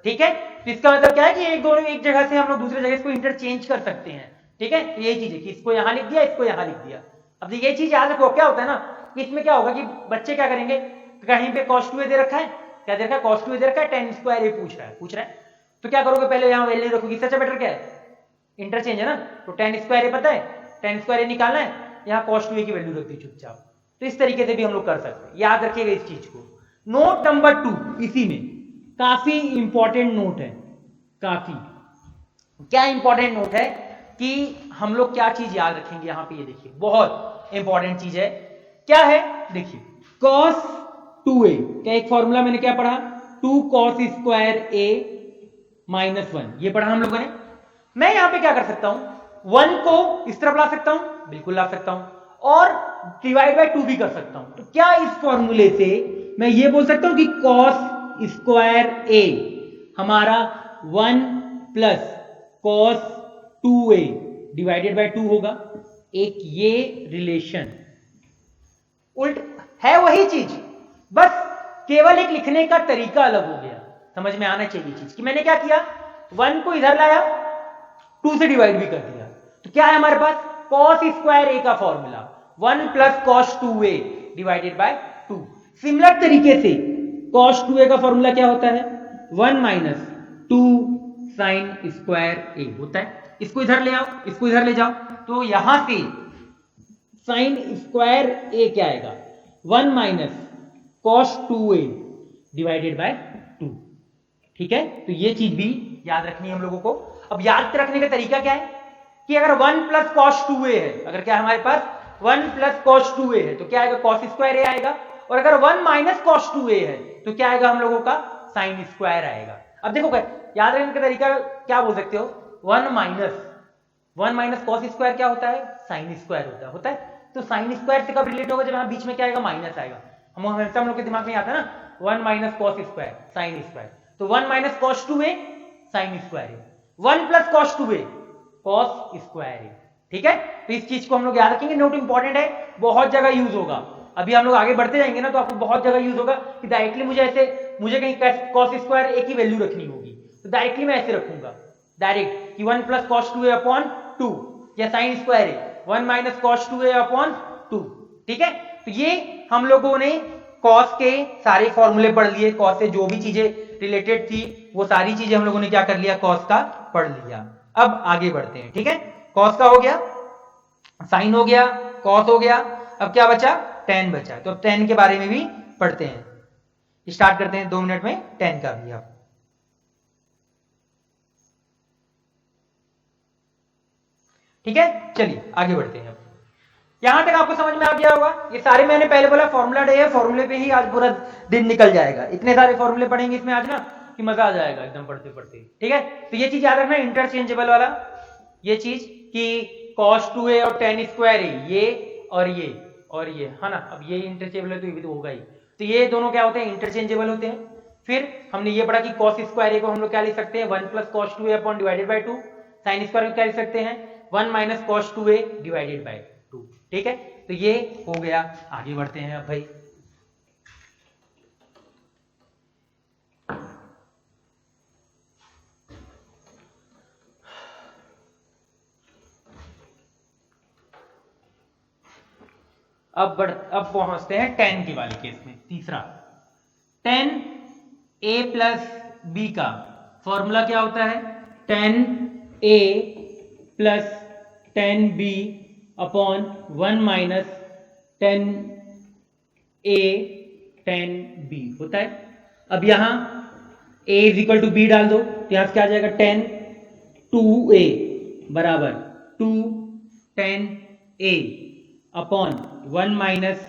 ठीक है, तो इसका मतलब क्या है कि एक जगह से हम लोग दूसरे जगह इसको इंटरचेंज कर सकते हैं। ठीक है, तो यही चीज है कि इसको यहां लिख दिया, इसको यहां लिख दिया। अब ये चीज याद रखो, क्या होता है ना कि इसमें क्या होगा कि बच्चे क्या करेंगे, कहीं पे cos 2a दे रखा है, क्या दे रखा है, cos 2a दे रखा है, tan स्क्वायर a पूछ रहा है, तो क्या करोगे, पहले यहां वैल्यू रखोगे, इससे अच्छा बेटर क्या है, इंटरचेंज है ना, तो tan स्क्वायर a पता है, tan स्क्वायर a निकालना है, यहां cos 2a की वैल्यू रख दी चुपचाप। तो इस तरीके से भी हम लोग कर सकते हैं, याद रखिएगा इस चीज को। नोट नंबर 2, इसी में काफी इंपॉर्टेंट नोट है, काफी क्या इंपॉर्टेंट नोट है कि हम लोग क्या चीज याद रखेंगे यहाँ पे, ये देखिए बहुत इंपॉर्टेंट चीज है। क्या है देखिए, cos 2a का एक फॉर्मूला मैंने क्या पढ़ा, 2 cos स्क्वायर a माइनस 1, ये पढ़ा हम लोगों ने। मैं यहां पे क्या कर सकता हूं, 1 को इस तरफ ला सकता हूं, बिल्कुल ला सकता हूं, और डिवाइड बाय 2 भी कर सकता हूं। तो क्या इस फॉर्मूले से मैं ये बोल सकता हूं कि cos स्क्वायर a हमारा 1 plus cos 2a divided by 2 होगा। एक ये रिलेशन उल्ट है, वही चीज, बस केवल एक लिखने का तरीका अलग हो गया। समझ में आना चाहिए चीज कि मैंने क्या किया, 1 को इधर लाया, 2 से डिवाइड भी कर दिया। तो क्या है हमारे पास, cos स्क्वायर a का formula 1 plus cos 2a divided by 2। Similar तरीके से cos 2a का फॉर्मूला क्या होता है, 1 माइनस 2 साइन स्क्वायर a होता है। इसको इधर ले आओ, इसको इधर ले जाओ, तो यहां से साइन स्क्वायर a क्या आएगा, 1 minus cos 2a divided by 2। ठीक है, तो ये चीज भी याद रखनी है हम लोगों को। अब याद रखने का तरीका क्या है कि अगर 1 प्लस cos 2a है, अगर क्या है हमारे पास 1 प्लस cos 2a है, तो क्या आएगा, cos स्क्वायर a आएगा। और अगर 1 माइनस cos 2a है, तो क्या आएगा हम लोगों का, साइन स्क्वायर आएगा। अब देखो याद रखने का तरीका क्या बोल सकते हो, 1 माइनस cos स्क्वायर क्या होता है, साइन स्क्वायर होता है। तो साइन स्क्वायर से कब रिलेट होगा, जब यहां बीच में क्या आएगा, माइनस आएगा। हम हमेशा हम लोग के दिमाग में आता है ना, 1 minus cos square sine square, तो 1 minus cos 2a sine square है, 1 plus cos 2a cos square है। ठीक है, तो इस चीज को हम लोग याद रखेंगे, नोट इंपॉर्टेंट है, बहुत जगह यूज होगा। अभी हम लोग आगे बढ़ते जाएंगे ना, तो आपको बहुत जगह यूज होगा कि डायरेक्टली मुझे कहीं cos स्क्वायर एक ही वैल्यू रखनी होगी, तो डायरेक्टली मैं ऐसे रखूंगा डायरेक्ट कि 1 प्लस cos 2a अपॉन 2, या साइन स्क्वायर है 1 माइनस cos 2a अपॉन 2। ठीक है, तो ये हम लोगों ने cos के सारे फॉर्मूले पढ़ लिए, cos से जो भी चीजें रिलेटेड थी वो सारी चीजें हम लोगों ने क्या कर लिया, cos का पढ़ लिया। अब आगे बढ़ते हैं। ठीक है, cos का हो गया, साइन हो गया, cos हो गया, अब क्या बचा, tan बचा। तो अब tan के बारे में भी पढ़ते हैं, स्टार्ट करते हैं 2 मिनट में tan का भी। अब ठीक है, चलिए आगे बढ़ते हैं। अब यहां तक आपको समझ में आ गया होगा, ये सारे मैंने पहले बोला फॉर्मूला डे है, फॉर्मूले पे ही आज पूरा दिन निकल जाएगा। इतने सारे फॉर्मूले पढ़ेंगे इसमें आज ना कि मजा आ जाएगा एकदम पढ़ते पढ़ते। ठीक है, तो ये चीज याद रखना, इंटरचेंजेबल वाला ये चीज कि cos 2a और tan स्क्वायर है, ये और ये है ना। अब ये इंटरचेंजेबल है तो ये भी तो होगा ही, तो ये दोनों क्या होते हैं, इंटरचेंजेबल होते हैं। फिर हमने ये पढ़ा कि cos स्क्वायर को हम लोग क्या लिख सकते हैं, 1 plus cos 2a upon divided by 2, sine square को क्या लिख सकते हैं, 1 minus cos 2a divided by 2। ठीक है, तो ये हो गया। आगे बढ़ते हैं अब भाई, अब पहुंचते हैं tan के वाले केस में। तीसरा, tan a प्लस b का फॉर्मूला क्या होता है, tan a plus tan b upon 1 minus tan a tan b होता है। अब यहां a is equal to b डाल दो, तो यहां से क्या आ जाएगा, tan 2a बराबर 2 tan a upon 1 minus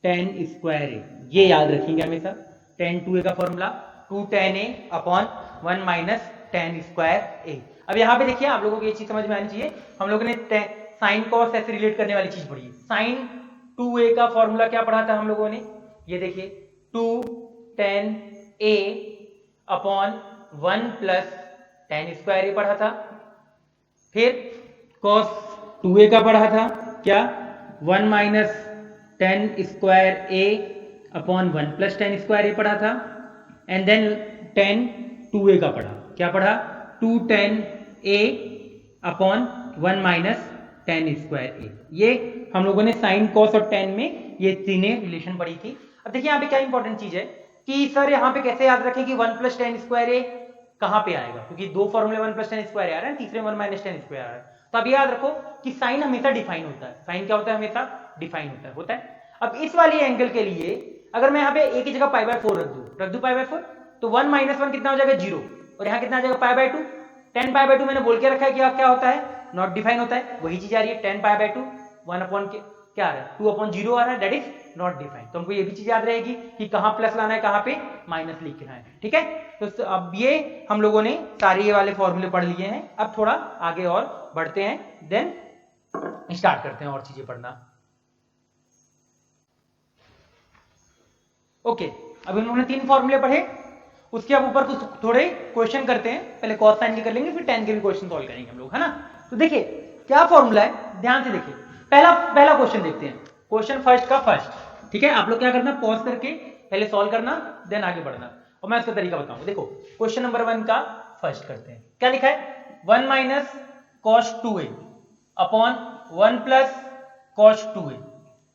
tan square a। ये याद रखेंगे हमेशा, tan 2a का formula 2 tan a upon 1 minus tan square a। अब यहाँ पे देखिए, आप लोगों को ये चीज समझ में आनी चाहिए, हम लोगों ने साइन कॉस ऐसे रिलेट करने वाली चीज पढ़ी है। साइन 2a का फॉर्मूला क्या पढ़ा था हम लोगों ने, ये देखिए 2 tan a upon 1 plus tan square a पढ़ा था। फिर cos 2a का पढ़ा था क्या, 1 minus tan square a upon 1 plus tan square a पढ़ा था। एंड देन tan 2a का पढ़ा, क्या पढ़ा, 2 tan a upon 1 minus tan square a। ये हम लोगों ने साइन कॉस और tan में ये तीनों रिलेशन पढ़ी थी। अब देखिए यहाँ पे क्या इंपॉर्टेंट चीज है कि सर यहाँ पे कैसे याद रखें कि 1 प्लस tan स्क्वायर a कहां पे आएगा, क्योंकि दो फॉर्मूले 1 प्लस tan स्क्वायर आ रहा है, तीसरे 1 माइनस tan स्क्वायर आ रहा है। तो अब याद रखो कि साइन हमेशा डिफाइन होता है, साइन क्या होता है, हमेशा डिफाइन होता है। अब इस वाली एंगल के लिए अगर मैं यहाँ पे a की जगह π/4 रख दूं π/4, तो 1 - 1 कितना हो जाएगा, 0, और यहाँ कितना आ जाएगा π/2। tan π/2 मैंने बोल के रखा है कि क्या होता है, नॉट डिफाइन होता है, वही चीज आ रही है 10 पाई बाय 2 1 अपॉन के क्या आ रहा है 2 अपॉन 0 आ रहा है, दैट इज नॉट डिफाइन। तो हमको ये भी चीज याद रहेगी कि कहाँ प्लस लाना है कहाँ पे माइनस लिखना है, ठीक है। तो अब ये हम लोगों ने सारे ये वाले फॉर्मूले पढ़ लिए हैं, अब थोड़ा आगे और बढ़ते हैं, देन स्टार्ट करते हैं और चीजें पढ़ना। ओके, अब इन लोगों ने 3 फॉर्मूले पढ़े, उसके अब ऊपर कुछ थोड़े क्वेश्चन करते हैं, पहले कॉस साइन के कर लेंगे फिर tan के भी क्वेश्चन सॉल्व करेंगे हम लोग, है ना। तो देखिए क्या फॉर्मूला है, ध्यान से देखिए, पहला क्वेश्चन देखते हैं, क्वेश्चन फर्स्ट का फर्स्ट, ठीक है। आप लोग क्या करना, पॉज करके पहले सॉल्व करना, देन आगे बढ़ना, और मैं उसका तरीका बताऊंगा। देखो क्वेश्चन नंबर 1 का फर्स्ट करते हैं, क्या लिखा है 1 minus cos 2a upon 1 plus cos 2a,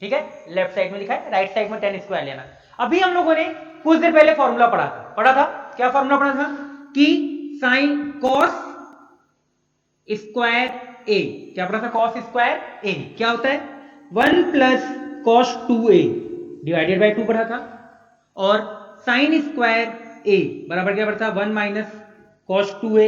ठीक है। लेफ्ट साइड में लिखा है, राइट साइड में tan स्क्वायर लेना। अभी हम लोगों ने कुछ देर पहले फॉर्मूला पढ़ा था, क्या फॉर्मूला पढ़ा था कि साइन cos स्क्वायर a, क्या पढ़ा था cos स्क्वायर a क्या होता है 1 plus cos 2a divided by 2 पढ़ा था, और साइन स्क्वायर a बराबर क्या पढ़ा था 1 minus cos 2a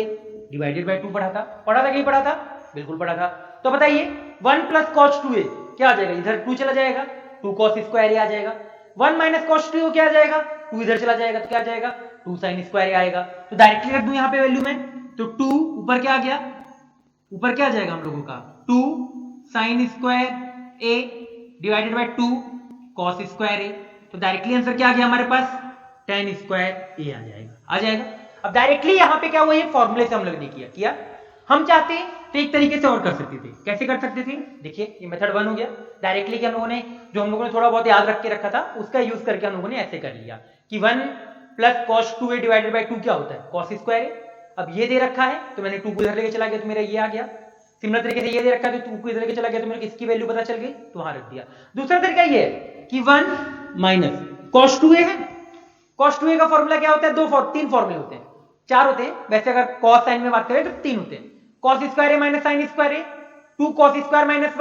divided by 2 पढ़ा था कि नहीं पढ़ा था, बिल्कुल पढ़ा था। तो बताइए 1 प्लस cos 2a क्या आ जाएगा, इधर 2 चला जाएगा, 2 cos स्क्वायर a आ जाएगा, 1 माइनस cos 2a क्या आ जाएगा, 2 इधर चला जाएगा तो क्या आ जाएगा 2 साइन स्क्वायर a आएगा। तो डायरेक्टली रख दूं यहाँ पे वैल्यू में, तो 2 ऊपर क्या आ गया, ऊपर क्या आ जाएगा हम लोगों का 2 sign square a divided by 2 cos square a, तो डायरेक्टली आंसर क्या आ गया हमारे पास tan स्क्वायर a आ जाएगा। अब डायरेक्टली यहाँ पे क्या हुआ, ये फॉर्मूले से हम लोग ने किया, हम चाहते हैं तो एक तरीके से और कर सकते थे, कैसे कर सकते थे, देखिए ये मेथड 1 हो गया, डायरेक्टली हम लोगों ने जो हम लोगों ने थोड़ा बहुत याद रख के रखा था उसका यूज करके हम लोगों ने ऐसे कर लिया कि 1 plus cos 2a divided by 2 क्या होता है cos स्क्वायर a। अब ये दे रखा है तो मैंने 2 को इधर लेके चला गया तो मेरा ये आ गया, सिमिलर तरीके से ये दे रखा है तो 2 को इधर लेके चला गया तो मेरे को इसकी वैल्यू पता चल गई तो वहां रख दिया। दूसरा तरीका ये है कि 1 माइनस cos 2a है, cos 2a का फॉर्मूला क्या होता है, 3 फॉर्मूले होते हैं, 4 होते हैं वैसे, अगर cos साइन में बात करें तो 3 होते हैं, cos square a minus sine square a, 2 cos square minus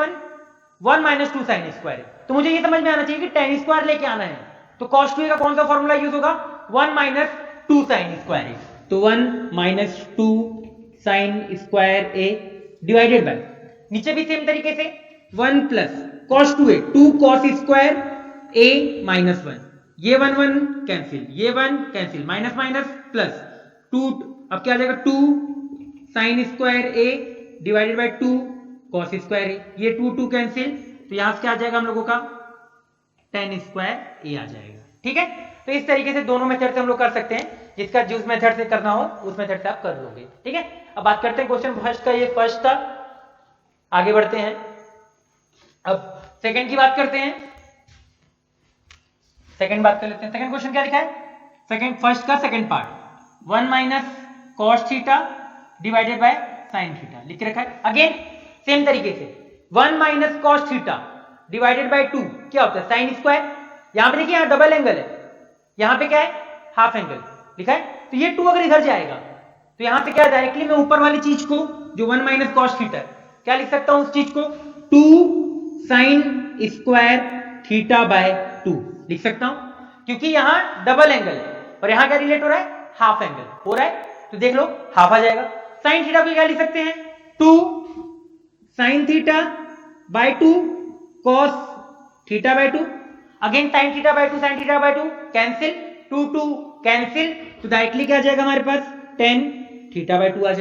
1 minus 2 sign square a। तो मुझे ये समझ में आना चाहिए कि tan स्क्वायर लेके आना है, तो cos 2a का कौन सा फॉर्मूला यूज होगा 1 माइनस 2 साइन स्क्वायर a, तो 1 minus 2 sign square a divided by, नीचे भी सेम तरीके से 1 plus cos 2a 2 cos square a minus 1, ये 1 1 कैंसिल, ये 1 कैंसिल, माइनस माइनस प्लस 2, अब क्या आ जाएगा 2 sign square a divided by 2 cos square a, ये 2 2 कैंसिल, तो यहां से क्या आ जाएगा हम लोगों का tan स्क्वायर a आ जाएगा, ठीक है। तो इस तरीके से दोनों मेथड से हम लोग कर सकते हैं, जिसका जिस मेथड से करना हो उस मेथड से आप कर लोगे, ठीक है। अब बात करते हैं क्वेश्चन फर्स्ट का, ये फर्स्ट था, आगे बढ़ते हैं, अब सेकंड की बात करते हैं, सेकंड बात कर लेते हैं। सेकंड क्वेश्चन क्या लिखा है, सेकंड फर्स्ट का second part 1 minus cos theta divided by sine theta लिख के रखा है। अगेन सेम तरीके से 1 minus cos theta divided by 2 क्या होता है साइन स्क्वायर, यहां पे देखिए यहां डबल एंगल है, यहां पे क्या है हाफ एंगल लिखा है, तो ये 2 अगर इधर जाएगा तो यहां से क्या डायरेक्टली मैं ऊपर वाली चीज को जो 1 माइनस cos थीटा क्या लिख सकता हूं, उस चीज को 2 साइन स्क्वायर थीटा बाय 2 लिख सकता हूं, क्योंकि यहां डबल एंगल है और यहां क्या रिलेट हो रहा है हाफ एंगल हो रहा है, तो देख लो हाफ आ जाएगा। साइन थीटा को क्या लिख सकते हैं 2 sine theta by 2 cos theta by 2, again sine theta by 2 sine theta by 2 cancel, 2 2 cancel, तो डायरेक्टली क्या आ जाएगा हमारे पास tan थीटा बाय 2 आ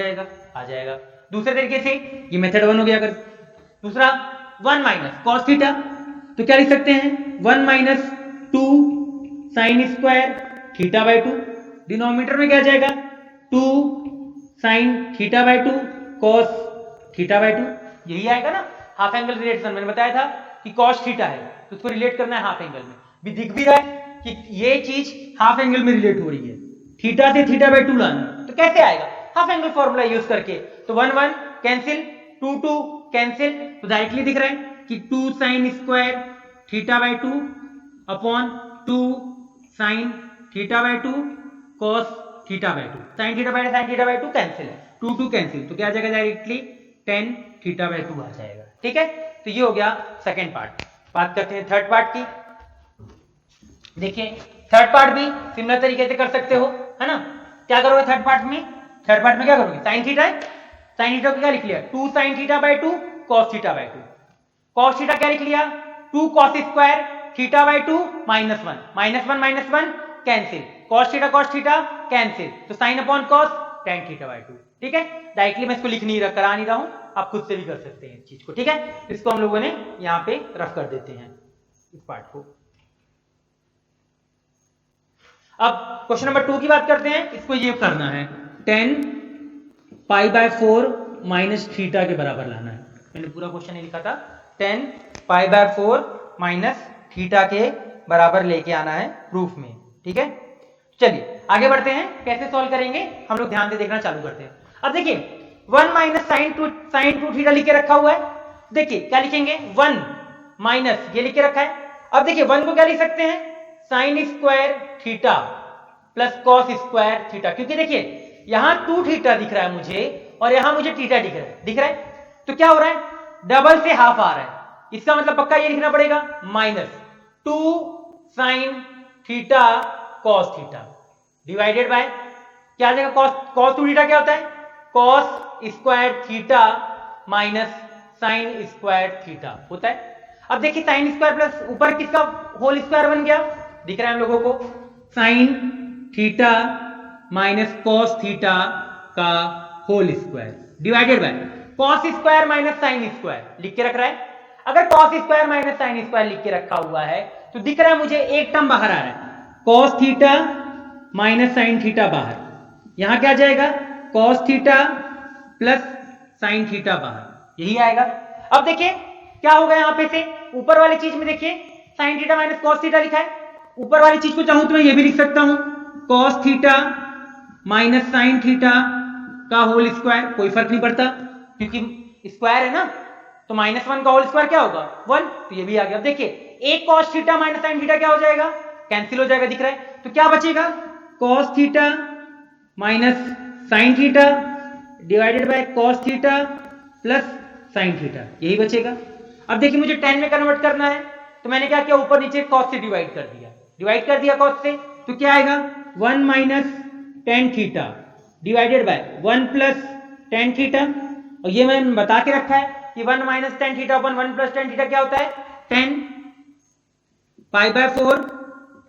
जाएगा। दूसरे तरीके से ये मेथड 1 हो गया। अगर दूसरा 1 माइनस cos थीटा तो क्या लिख सकते हैं 1 minus 2 sine square theta by 2, denominator में क्या आ जाएगा 2 sine theta by 2 cos theta by 2, यही आएगा ना हाफ एंगल रिलेशन। मैंने बताया था कि cos थीटा है तो उसको रिलेट करना है हाफ एंगल में, भी दिख भी रहा है कि ये चीज हाफ एंगल में रिलेट हो रही है, थीटा से थीटा बाय 2 लाना, तो कैसे आएगा हाफ एंगल फॉर्मूला यूज करके, तो 1 1 कैंसिल, 2 2 कैंसिल, तो डायरेक्टली दिख रहा है कि 2 sine square theta by 2 upon 2 sine theta by 2 cos theta by 2, sine theta by 2 cancel है, 2 2 कैंसिल, तो क्या आ जाएगा डायरेक्टली tan थीटा बाय 2 आ जाएगा, ठीक है। तो ये हो गया सेकंड पार्ट। बात करते हैं थर्ड पार्ट की। देखिए थर्ड पार्ट भी सिमिलर तरीके से कर सकते हो, है ना। क्या करोगे थर्ड पार्ट में क्या करोगे, साइन थीटा है साइन थीटा को क्या लिख लिया, 2 sin theta by 2 cos theta by 2। cos theta क्या लिख लिया, 2 cos square theta by 2 -1 cancel, cos theta cancel, तो sin upon cos tan theta by 2। ठीक है, डायरेक्टली मैं इसको लिख नहीं करा नहीं रहा हूं, आप खुद से भी कर सकते हैं इस चीज को। ठीक है, इसको हम लोगों ने यहां पे रफ कर देते हैं इस पार्ट को। अब क्वेश्चन नंबर 2 की बात करते हैं। इसको ये करना है 10 पाई बाय 4 माइनस थीटा के बराबर लाना है। मैंने पूरा क्वेश्चन नहीं लिखा था, 10 पाई बाय 4 माइनस थीटा के बराबर लेके आना है प्रूफ में। ठीक है, चलिए आगे बढ़ते हैं, कैसे सॉल्व करेंगे हम लोग ध्यान से देखना चालू करते हैं। अब देखिए 1 माइनस साइन टू थीटा लिख के रखा हुआ है। देखिए क्या लिखेंगे, 1 माइनस ये लिख के रखा है। अब देखिए 1 को क्या लिख सकते हैं, sine square theta plus cos square theta, क्योंकि देखिए यहां 2 थीटा दिख रहा है मुझे और यहां मुझे थीटा दिख रहा है, तो क्या हो रहा है, डबल से हाफ आ रहा है। इसका मतलब पक्का ये लिखना पड़ेगा minus 2 sine theta cos theta divided by क्या आ जाएगा, कॉस 2 थीटा क्या होता है, cos square theta minus sine square theta होता है। अब देखिए साइन स्क्वायर प्लस ऊपर किसका होल स्क्वायर बन गया, दिख रहा है हम लोगों को, sine theta minus cos theta का whole square divided by cos square minus sine square लिख के रख रहा है। अगर cos square minus sine square लिख के रखा हुआ है तो दिख रहा है मुझे एक टर्म बाहर आ रहा है, cos theta minus sine theta बाहर, यहां क्या जाएगा, cos theta plus sine theta बाहर, यही आएगा। अब देखिए क्या होगा यहां पे से, ऊपर वाली चीज में देखिए sign theta minus cos theta लिखा है, ऊपर वाली चीज को चाहूं तो मैं ये भी लिख सकता हूं, cos theta minus sine theta का होल स्क्वायर, कोई फर्क नहीं पड़ता क्योंकि स्क्वायर है ना, तो -1 का होल स्क्वायर क्या होगा 1, तो ये भी आ गया। अब देखिए एक cos theta minus sine theta क्या हो जाएगा, कैंसिल हो जाएगा, दिख रहा है, तो क्या बचेगा, cos theta minus sine theta divided by cos theta plus sine theta, यही बचेगा। अब देखिए मुझे 10 में कन्वर्ट करना है, तो मैंने क्या किया, ऊपर नीचे कॉस से डिवाइड कर दिया कॉस से, तो क्या आएगा 1 minus tan theta divided by 1 plus tan theta, और ये मैंने बता के रखा है कि 1 माइनस टेन थीटा अपन 1 प्लस टेन थीटा क्या होता है, 10 पाई बाय 4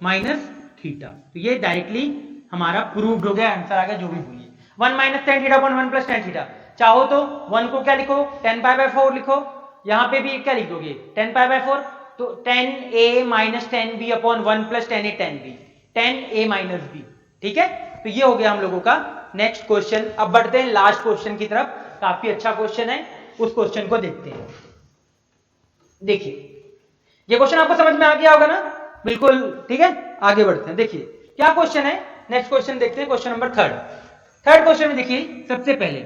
माइनस थीटा, तो ये डायरेक्टली हमारा प्रूव्ड हो गया, आंसर आ गया, जो भी बोलिए 1 माइनस टेन थीटा अपन 1 प्लस टेन थीटा। चाहो तो 1 को क्या लिखो 10 पाई बाय 4 लिखो, यहां पे भी क्या लिख दोगे 10 पाई बाय 4, तो 10a minus 10b upon 1 plus 10a 10b, 10a minus b। ठीक है, तो ये हो गया हम लोगों का नेक्स्ट क्वेश्चन। अब बढ़ते हैं लास्ट क्वेश्चन की तरफ, काफी अच्छा क्वेश्चन है, उस क्वेश्चन को देखते हैं। देखिए ये क्वेश्चन आपको समझ में आ गया होगा ना, बिल्कुल ठीक है, आगे बढ़ते हैं। देखिए क्या क्वेश्चन है, नेक्स्ट क्वेश्चन देखते हैं, क्वेश्चन नंबर थर्ड क्वेश्चन में देखिए सबसे पहले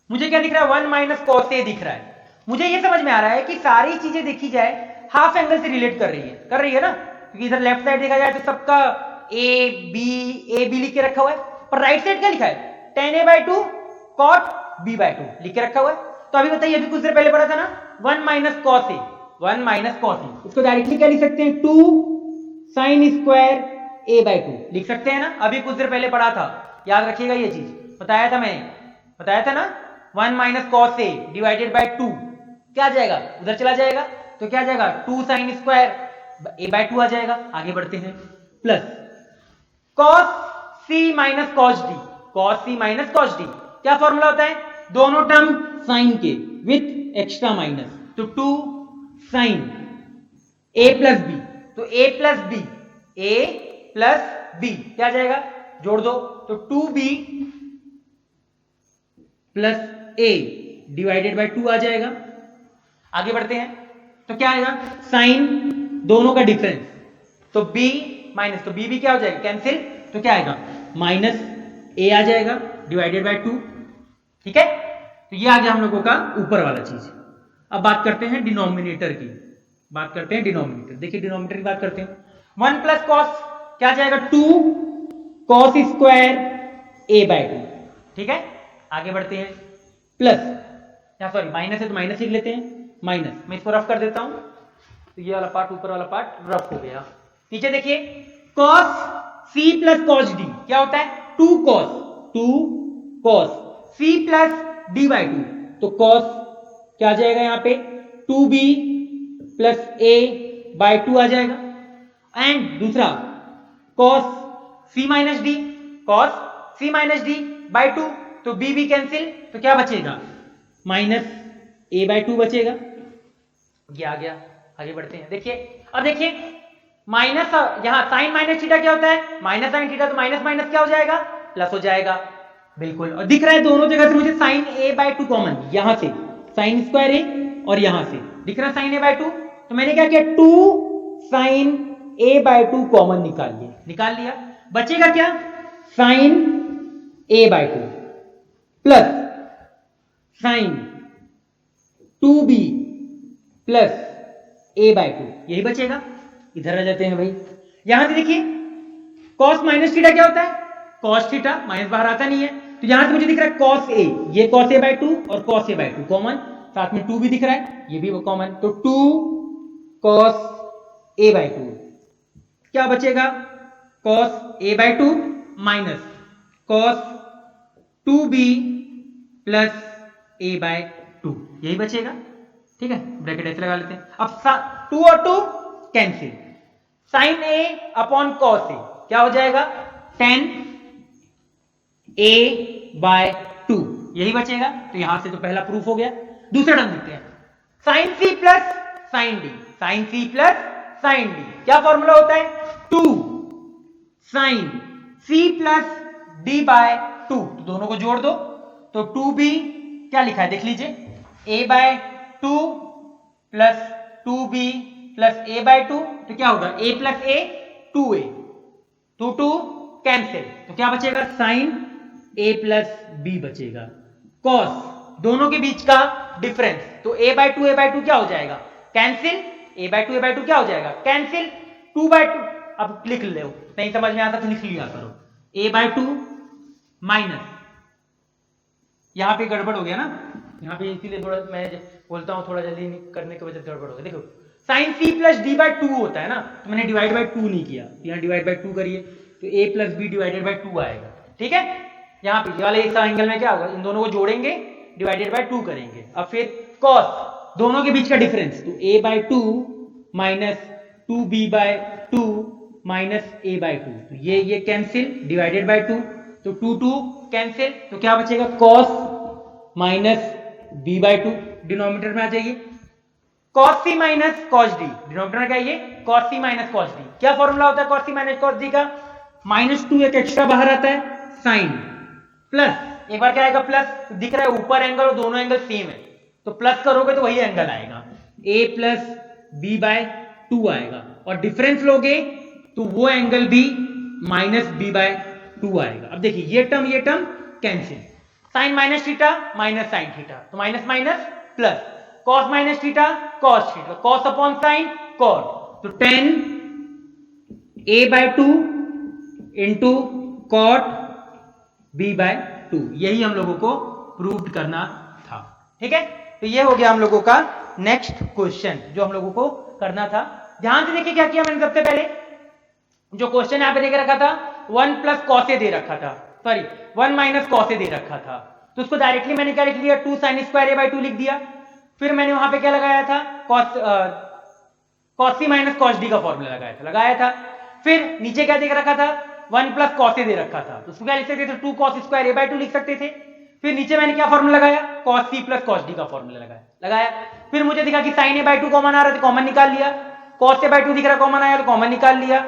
मुझे क्या दिख रहा है, 1 माइनस कॉस ए दिख रहा है। मुझे ये समझ में आ रहा है कि सारी चीजें देखी जाए हाफ एंगल से रिलेट कर रही है ना, क्योंकि इधर लेफ्ट साइड देखा जाए तो सबका ए बी लिख के रखा हुआ है, पर राइट साइड क्या लिखा है, 10a/2 cot b/2 लिख के रखा हुआ है। तो अभी बताइए, अभी कुछ देर पहले पढ़ा था ना 1 minus cos A, 1 minus cos A, उसको डायरेक्टली क्या लिख सकते हैं, 2 साइन स्क्वायर a/2 लिख सकते हैं ना, अभी कुछ देर पहले पढ़ा था, याद रखिएगा ये चीज, बताया था मैंने, बताया था ना, 1 minus cos A divided by 2 क्या आ जाएगा, उधर चला जाएगा, तो क्या आ जाएगा 2 साइन स्क्वायर a/2 आ जाएगा। आगे बढ़ते हैं, plus cos C minus cos D, cos C minus cos D क्या फॉर्मूला होता है, दोनों टर्म साइन के विथ एक्स्ट्रा माइनस, तो 2 साइन a प्लस बी, तो a प्लस बी क्या आ जाएगा, जोड़ दो, तो 2b plus a divided by 2 आ जाएगा। आगे बढ़ते हैं, तो क्या आएगा, साइन दोनों का डिफरेंस, तो b माइनस, तो b भी क्या हो जाएगा, कैंसिल, तो क्या आएगा माइनस a आ जाएगा डिवाइडेड बाय 2। ठीक है, तो ये आ गया हम लोगों का ऊपर वाला चीज। अब बात करते हैं डिनोमिनेटर की, देखिए डिनोमिनेटर की बात करते हैं, 1 प्लस कॉस क्या आ जाएगा, 2 कॉस स्क्वायर a/2। ठीक है, आगे बढ़ते हैं, प्लस या सॉरी माइनस है तो माइनस लिख लेते हैं, माइनस, मैं इसको रफ कर देता हूं, तो ये वाला पार्ट ऊपर वाला पार्ट रफ हो गया। नीचे देखिए cos c plus cos d क्या होता है, 2 cos c plus D by two, तो कॉस क्या आ जाएगा यहाँ पे 2b plus a by two आ जाएगा। एंड दूसरा cos c minus D, cos c minus D by two, तो b भी कैंसिल, तो क्या बचेगा माइनस a बाई टू बचेगा। ये आ गया। आगे बढ़ते हैं। देखिए अब देखिए माइनस, यहां साइन माइनस थीटा क्या होता है, माइनस साइन थीटा, तो माइनस माइनस क्या हो जाएगा प्लस हो जाएगा। बिल्कुल, और दिख रहा है दोनों जगह से मुझे sine A by two common, यहां से साइन स्क्वायर ए और यहां से दिख रहा है साइन ए बाई टू, तो मैंने क्या किया 2 sine A by two common निकाल लिया। बचेगा क्या sine A by two plus sine 2b plus a by two, यही बचेगा। इधर आ जाते हैं भाई, यहां से देखिए cos माइनस थीटा क्या होता है, cos थीटा, माइनस बाहर आता नहीं है, तो यहां से मुझे दिख रहा है cos a, ये cos a बाई टू और cos a by two common, साथ में 2 भी दिख रहा है, ये भी वो कॉमन, तो 2 cos a बाई टू, क्या बचेगा cos a by two minus cos 2b plus a by two, यही बचेगा। ठीक है, ब्रैकेट ऐसे लगा लेते हैं। अब 2 और 2 cancel, sign A upon cos A क्या हो जाएगा 10 a बाय 2, यही बचेगा। तो यहां से तो पहला प्रूफ हो गया। दूसरा टर्म देखते हैं, sine C plus sine D, sine C plus sine D, क्या फॉर्मूला होता है 2 sine C plus D by 2, तो दोनों को जोड़ दो, तो 2b क्या लिखा है देख लीजिए a by 2 plus 2b plus a by 2, तो क्या होगा a plus a 2a, 2 cancel, तो क्या बचेगा साइन a प्लस b बचेगा। कॉस दोनों के बीच का डिफरेंस, तो a बाय 2 क्या हो जाएगा कैंसिल, a बाय 2 क्या हो जाएगा कैंसिल, 2 बाय 2 अब लिख लो, नहीं समझ में आता तो लिख लिया करो, a बाय 2 माइनस, यहां पे गड़बड़ हो गया ना, यहाँ पे इसीलिए थोड़ा मैं बोलता हूँ थोड़ा जल्दी करने की वजह से गड़बड़ हो गया। देखो sine C plus D by two होता है ना, तो मैंने डिवाइड बाई टू नहीं किया, यहाँ डिवाइड बाई टू करिए तो a plus B divided by two आएगा। ठीक है, यहाँ पे वाले इस एंगल में क्या होगा, इन दोनों को जोड़ेंगे डिवाइडेड बाई टू करेंगे। अब फिर कॉस दोनों के बीच का डिफरेंस, तो a by two minus 2b by 2 minus a by two, तो ये कैंसिल डिवाइडेड बाई 2, तो 2 कैंसिल, तो क्या बचेगा cos minus b by two, denominator में आ जाइए, cos c minus cos d, denominator में क्या है ये cos c minus cos d, क्या फॉर्मूला होता है cos c minus cos d का, -2 एक एक्स्ट्रा बाहर आता है साइन, प्लस एक बार क्या आएगा प्लस, दिख रहा है ऊपर एंगल और दोनों एंगल सेम है, तो प्लस करोगे तो वही एंगल आएगा, a प्लस b बाय 2 आएगा, और डिफरेंस लोगे तो वो एंगल भी -b बाय 2 आएगा। अब देखिए ये term cancel, sine minus theta minus sine theta, तो minus minus plus, cos minus theta cos theta, cos upon sine cot, तो 10 a by 2 into cot b by 2, यही हम लोगों को प्रूव करना था। ठीक है, तो ये हो गया हम लोगों का नेक्स्ट क्वेश्चन जो हम लोगों को करना था। ध्यान से देखिए क्या किया मैंने, सबसे पहले जो क्वेश्चन यहां पे दे रखा था 1 प्लस कॉस ए दे रखा था, सॉरी 1 माइनस कॉस ए दे रखा था, तो उसको डायरेक्टली मैंने क्या लिख दिया 2 साइन स्क्वायर ए बाई 2 लिख दिया। फिर मैंने वहां पे क्या लगाया था cos C minus cos D का फॉर्मूला लगाया था। फिर नीचे क्या देख रखा था 1 प्लस कॉस ए दे रखा था, तो उसको क्या लिख सकते थे 2 कॉस स्क्वायर ए बाई 2 लिख सकते थे। फिर नीचे मैंने क्या फॉर्मूला लगाया cos C plus cos D का फॉर्मूला लगाया। फिर मुझे दिखा कि साइन ए बाई 2 कॉमन आ रहा है तो कॉमन निकाल लिया, कॉस ए बाई 2 दिख रहा कॉमन आया तो कॉमन निकाल लिया,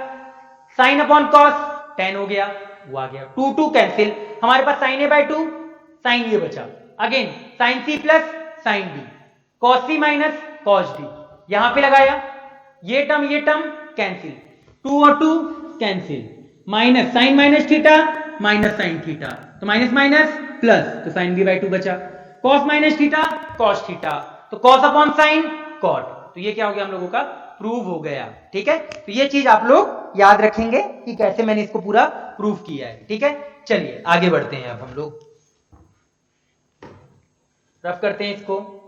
साइन अपॉन कॉस 10 हो गया, वो आ गया, 2 कैंसिल, हमारे पास साइन ए बाई 2 साइन ये बचा, again sine C plus sine D, cos C minus cos D, यहां पे लगाया, ये टर्म कैंसिल, 2 और 2 cancel, minus sine minus theta minus sine theta, तो माइनस माइनस प्लस, तो साइन बी बाई 2 बचा, cos minus theta cos theta, तो cos upon sine cot, तो ये क्या हो गया हम लोगों का प्रूव हो गया। ठीक है, तो ये चीज आप लोग याद रखेंगे कि कैसे मैंने इसको पूरा प्रूव किया है। ठीक है, चलिए आगे बढ़ते हैं, अब हम लोग रफ करते हैं इसको।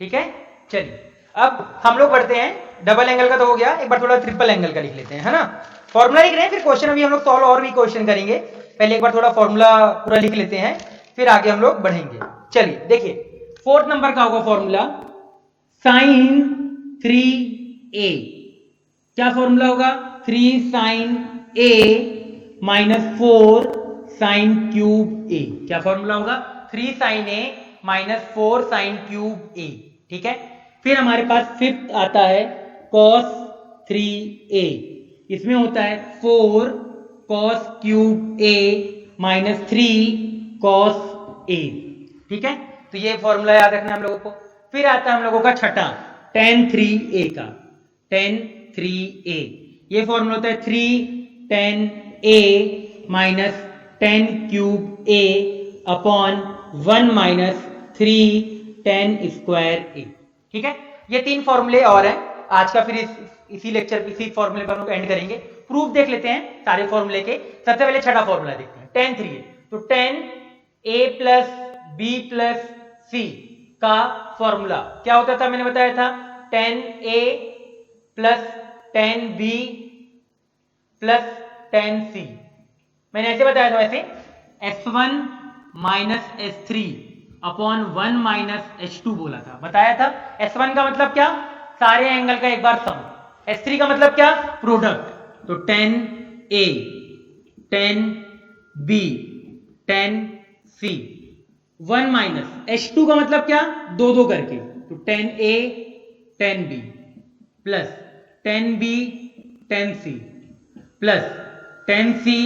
ठीक है, चलिए अब हम लोग बढ़ते हैं, डबल एंगल का तो हो गया, एक बार थोड़ा ट्रिपल एंगल का लिख लेते हैं, है ना। फॉर्मूला लिख रहे हैं, फिर क्वेश्चन अभी हम लोग सॉल्व और भी क्वेश्चन करेंगे, पहले एक बार थोड़ा फॉर्मूला पूरा लिख लेते हैं, फिर आगे हम लोग बढ़ेंगे। चलिए देखिए, फोर्थ नंबर का होगा फॉर्मूला साइन 3a। क्या फॉर्मूला होगा? 3 sine a minus 4 sine cube a। क्या फॉर्मूला होगा? 3 sine a minus 4 sine cube a। ठीक है, फिर हमारे पास फिफ्थ आता है cos 3a। इसमें होता है 4 cos cube a minus 3 cos a। ठीक है, तो ये फॉर्मूला याद रखना हम लोगों को। फिर आता है हम लोगों का छठा tan 3a का, tan 3a। ये फॉर्मूला होता है 3 tan a minus tan cube a upon 1 minus 3 tan square a। ठीक है, ये तीन फॉर्मूले और हैं आज का, फिर इसी लेक्चर इसी फॉर्मूले पर हम लोग एंड करेंगे। प्रूफ देख लेते हैं सारे फॉर्मूले के। सबसे पहले छठा फॉर्मूला देखते हैं, tan 3a। तो tan a plus b plus c का फॉर्मूला क्या होता था? मैंने बताया था tan a plus tan b plus tan c। मैंने ऐसे बताया था, वैसे s1 minus s3 upon 1 minus h2 बोला था, बताया था। s1 का मतलब क्या? सारे एंगल का एक बार सम। s3 का मतलब क्या? प्रोडक्ट। तो tan a tan b tan c 1 minus h2 का मतलब क्या? दो दो करके, तो tan a tan b plus tan b tan c plus tan c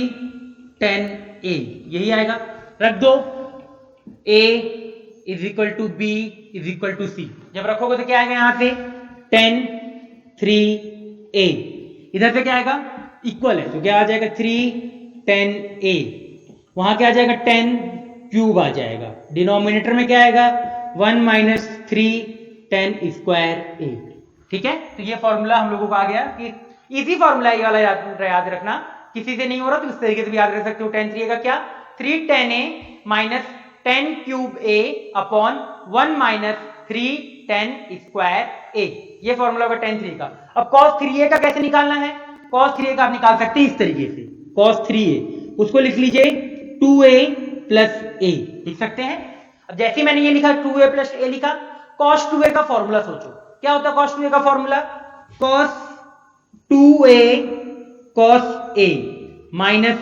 tan a, यही आएगा। रख दो, a is equal to B is equal to C. जब रखोगे तो क्या आएगा? यहां से tan 3a, इधर से क्या आएगा? इक्वल है, तो क्या आ जाएगा? 3 tan a। वहां क्या आ जाएगा? tan क्यूब आ जाएगा। डिनोमिनेटर में क्या आएगा? 1 माइनस 3 tan स्क्वायर a। ठीक है, तो ये फॉर्मूला हम लोगों को आ गया कि इजी फॉर्मूला ये वाला याद रखना। किसी से नहीं हो रहा तो इस तरीके से भी याद रख सकते हो। tan 3a का क्या? 3 tan a minus tan cube a upon 1 minus 3 tan square a। ये फॉर्मूला होगा tan 3 का। अब cos 3a का कैसे निकालना है? cos 3a का आप निकाल सकते हैं इस तरीके से, cos 3a उसको लिख लीजिए 2a प्लस a, लिख सकते हैं। अब जैसे मैंने ये लिखा 2a प्लस a लिखा, cos 2a का फॉर्मूला सोचो, क्या होता है cos 2a का formula? cos 2a cos a minus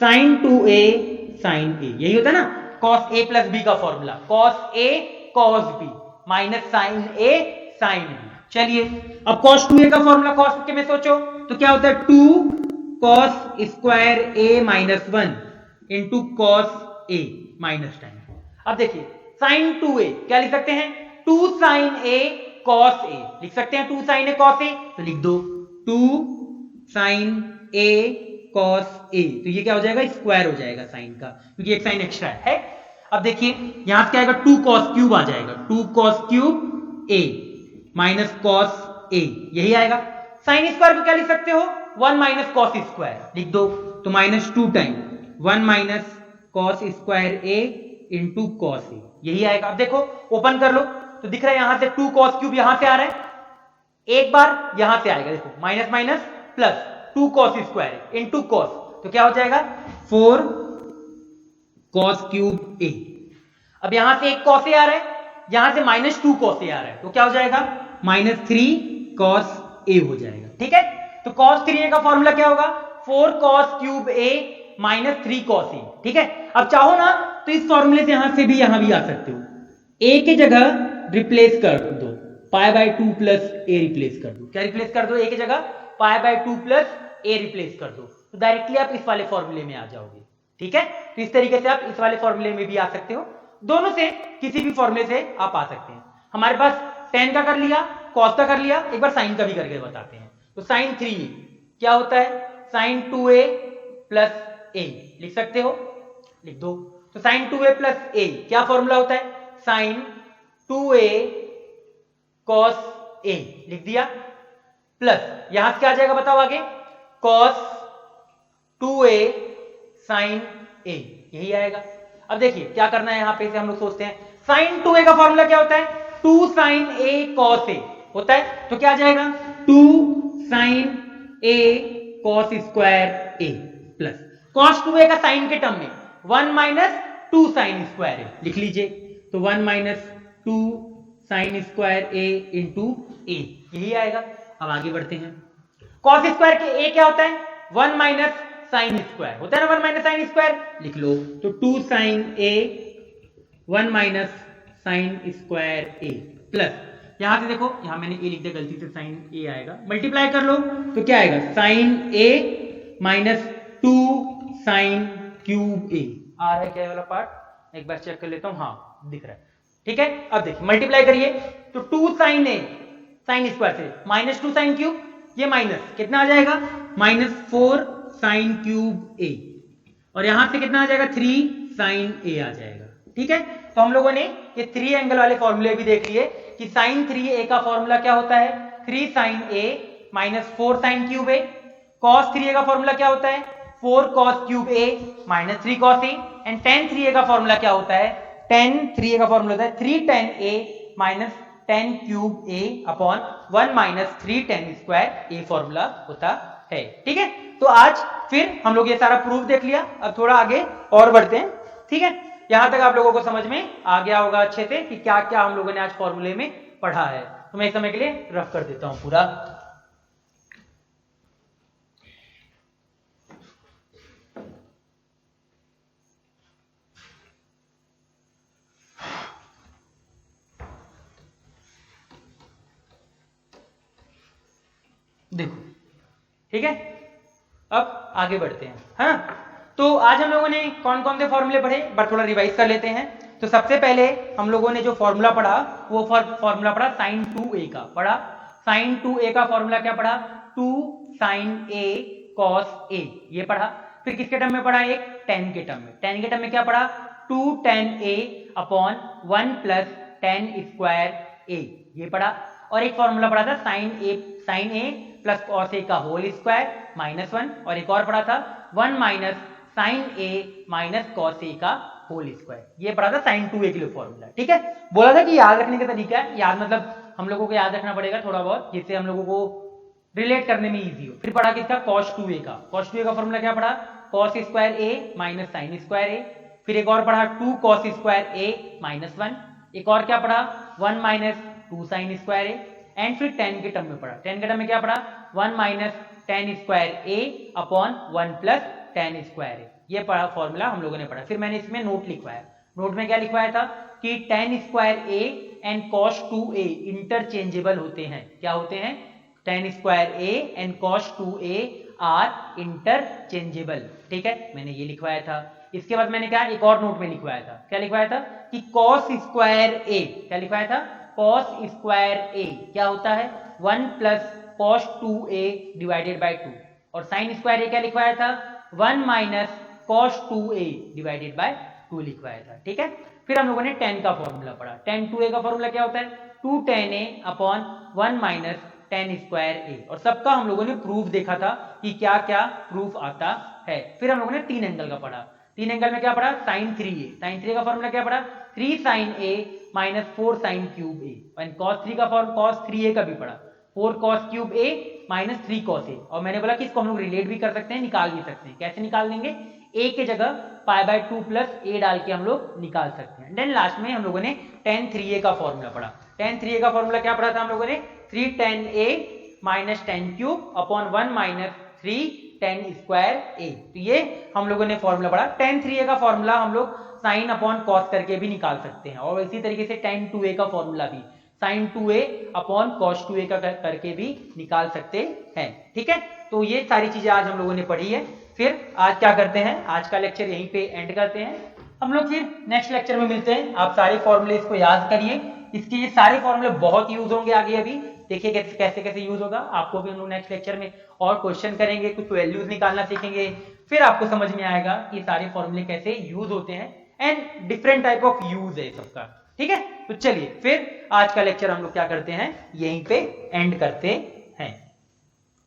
sin 2a sin a, यही होता है ना cos a प्लस b का formula. cos a cos b minus sin a sin b। चलिए अब cos 2a का फॉर्मूला cos के में सोचो तो क्या होता है? 2 cos square a minus 1 into cos a minus time. अब देखिए sin 2a क्या लिख सकते हैं? 2 sin a cos a, लिख सकते हैं 2 sin a cos a, तो लिख दो 2 sin a cos a। तो ये क्या हो जाएगा? स्क्वायर हो जाएगा साइन का, क्योंकि एक साइन एक्स्ट्रा है। अब देखिए यहां से क्या आएगा? 2 cos क्यूब आ जाएगा, 2 cos cube a minus cos a, यही आएगा। साइन स्क्वायर को क्या लिख सकते हो? 1 माइनस cos स्क्वायर, लिख दो, तो minus 2 time 1 minus cos square a into cos a, यही आएगा। अब देखो ओपन कर लो तो दिख रहा है यहां से 2 cos क्यूब यहां से आ रहा है, एक बार यहां से आएगा, देखो minus minus plus 2 cos square into cos, तो क्या हो जाएगा? 4 cos क्यूब a। अब यहां से एक cos a आ रहा है, यहां से माइनस 2 cos a आ रहा है, तो क्या हो जाएगा? माइनस 3 cos a हो जाएगा। ठीक है, तो cos 3a का फॉर्मूला क्या होगा? 4 cos cube a minus 3 cos a। ठीक है, अब चाहो ना तो इस फॉर्मूले से यहां भी आ सकते हो, a की जगह रिप्लेस कर दो, pi by 2 plus a replace कर दो। क्या रिप्लेस कर दो? a की जगह pi by 2 plus a replace कर दो, तो डायरेक्टली आप इस वाले फॉर्मूले में आ जाओगे। ठीक है, तो इस तरीके से आप इस वाले फॉर्मूले में भी आ सकते हो, दोनों से किसी भी फॉर्मूले से आप आ सकते हैं। हमारे पास tan का कर लिया, cos का कर लिया, एक बार sin का भी करके बताते हैं। तो sin 3a क्या होता है? sin 2a प्लस a, लिख सकते हो, लिख दो। तो sin 2a प्लस a क्या फॉर्मूला होता है? sin 2a cos a, लिख दिया, प्लस यहां से क्या आ जाएगा बताओ आगे? cos 2a sin a, यही आएगा। अब देखिए क्या करना है, यहां पे से हम लोग सोचते हैं sin 2a का फॉर्मूला क्या होता है? 2 sin a cos a होता है, तो क्या आ जाएगा 2 sin a cos square a plus cos 2a का साइन के टर्म में 1 माइनस 2 sin स्क्वायर a लिख लीजिए, तो 1 minus 2 sin square a into a यही आएगा। अब आगे बढ़ते हैं, cos स्क्वायर के a क्या होता है 1 माइनस साइन स्क्वायर होता है ना, 1 माइनस साइन स्क्वायर लिख लो, तो 2 sin a 1 minus sine square a plus यहां से देखो, यहां मैंने a लिख दिया गलती से, साइन a आएगा, मल्टीप्लाई कर लो तो क्या आएगा sine a minus 2 sine cube a आ रहा है क्या वाला पार्ट, एक बार चेक कर लेता हूं, हाँ दिख रहा है, ठीक है। अब देखिए मल्टीप्लाई करिए तो 2 साइन a साइन स्क्वायर से माइनस 2 साइन क्यूब, ये माइनस कितना आ जाएगा माइनस 4 साइन क्यूब a, और यहां से कितना आ जाएगा 3 साइन a आ जाएगा, ठीक है। तो हम लोगों ने ये 3 एंगल वाले फॉर्मूले भी देख लिए कि साइन 3a का फॉर्मूला क्या होता है 3 sine a minus 4 sine cube a, cos 3a का फॉर्मूला क्या होता है 4 cos cube a minus 3 cos a, and tan 3a का फॉर्मूला क्या होता है tan 3a का फॉर्मूला होता है 3 tan a minus tan cube a upon 1 minus 3 tan square a formula होता है, ठीक है। तो आज फिर हम लोग ये सारा प्रूफ देख लिया, अब थोड़ा आगे और बढ़ते हैं, ठीक है। यहां तक आप लोगों को समझ में आ गया होगा अच्छे से कि क्या क्या हम लोगों ने आज फॉर्मूले में पढ़ा है, तो मैं इस समय के लिए रफ कर देता हूं पूरा। देखो ठीक है, अब आगे बढ़ते हैं, हाँ। तो आज हम लोगों ने कौन कौन से फॉर्मूले पढ़े, बट थोड़ा रिवाइज कर लेते हैं। तो सबसे पहले हम लोगों ने जो फॉर्मूला पढ़ा वो फॉर्मूला पढ़ा साइन 2a का, पढ़ा साइन 2a का फॉर्मूला क्या पढ़ा 2 साइन a cos a, ये पढ़ा। फिर किसके टर्म में पढ़ा, एक tan के टर्म में, tan के टर्म में क्या पढ़ा 2 tan a upon 1 plus tan square a, ये पढ़ा। और एक फॉर्मूला पढ़ा था sine a plus cos a का होल स्क्वायर माइनस 1, और एक और पढ़ा था 1 minus sine a minus cos a का होल स्क्वायर, ये पढ़ा था साइन 2a के लिए फॉर्मूला, ठीक है। बोला था कि याद रखने का तरीका है, याद मतलब हम लोगों को याद रखना पड़ेगा थोड़ा बहुत, जिससे हम लोगों को रिलेट करने में इजी हो। फिर पढ़ा किसका cos 2a का, cos 2a का फॉर्मूला क्या पढ़ा cos square a minus sine square a। फिर एक और पढ़ा 2 cos स्क्वायर a माइनस 1, एक और क्या पढ़ा 1 minus 2 sign square a, and फिर tan के टर्म में पढ़ा, tan के टर्म में क्या पढ़ा 1 minus tan square a upon 1 plus tan square a, ये पढ़ा फॉर्मूला हम लोगों ने पढ़ा। फिर मैंने इसमें नोट लिखवाया, नोट में क्या लिखवाया था कि tan square a and cos 2a interchangeable होते हैं, क्या होते हैं tan square a and cos 2a are interchangeable, ठीक है, मैंने ये लिखवाया था। इसके बाद मैंने क्या एक और नोट में लिखवाया था, क्या लिखवाया था कि cos स्क्वायर a, क्या लिखवाया था cos स्क्वायर a क्या होता है 1 plus cos 2a divided by 2, और साइन स्क्वायर a क्या लिखवाया था 1 minus cos 2a divided by 2 लिखवाया था, ठीक है। फिर हम लोगों ने tan का फॉर्मूला पढ़ा, tan 2a का फॉर्मूला क्या होता है 2 tan a upon 1 minus tan square a, और सबका हम लोगों ने प्रूफ देखा था कि क्या क्या प्रूफ आता है। फिर हम लोगों ने 3 एंगल का पढ़ा, 3 एंगल में क्या पढ़ा साइन 3a, साइन 3 का फॉर्मूला क्या पढ़ा 3 sine a minus 4 sine cube a, and cos 3 का cos 3a का भी पढ़ा 4 cos cube a minus 3 cos a, और मैंने बोला कि इसको हम लोग रिलेट भी कर सकते हैं, निकाल भी सकते हैं। कैसे निकाल देंगे, a के जगह पाई बाय 2 प्लस a डाल के हम लोग निकाल सकते हैं। देन लास्ट में हम लोगों ने tan 3a का फॉर्मूला पढ़ा, tan 3a का फॉर्मूला क्या पढ़ा था हम लोगों ने 3 tan a minus tan cube upon 1 minus 3 tan square a, तो ये हम लोगों ने फॉर्मूला पढ़ा। tan 3a का फॉर्मूला हम लोग साइन अपॉन कॉस करके भी निकाल सकते हैं, और इसी तरीके से tan 2a का फॉर्मूला भी sign 2a upon cos 2a का करके भी निकाल सकते हैं, ठीक है। तो ये सारी चीजें आज हम लोगों ने पढ़ी है। फिर आज क्या करते हैं, आज का लेक्चर यहीं पे एंड करते हैं, हम लोग फिर नेक्स्ट लेक्चर में मिलते हैं। आप सारे फॉर्मूले इसको याद करिए, इसके ये सारे फॉर्मूले बहुत यूज होंगे आगे, अभी देखिए कैसे कैसे यूज होगा आपको भी हम लोग नेक्स्ट लेक्चर में और क्वेश्चन करेंगे, कुछ वैल्यूज निकालना सीखेंगे, फिर आपको समझ में आएगा कि सारे फॉर्मूले कैसे यूज होते हैं and different type of use है सबका, ठीक है। तो चलिए फिर आज का लेक्चर हम लोग क्या करते हैं यहीं पे एंड करते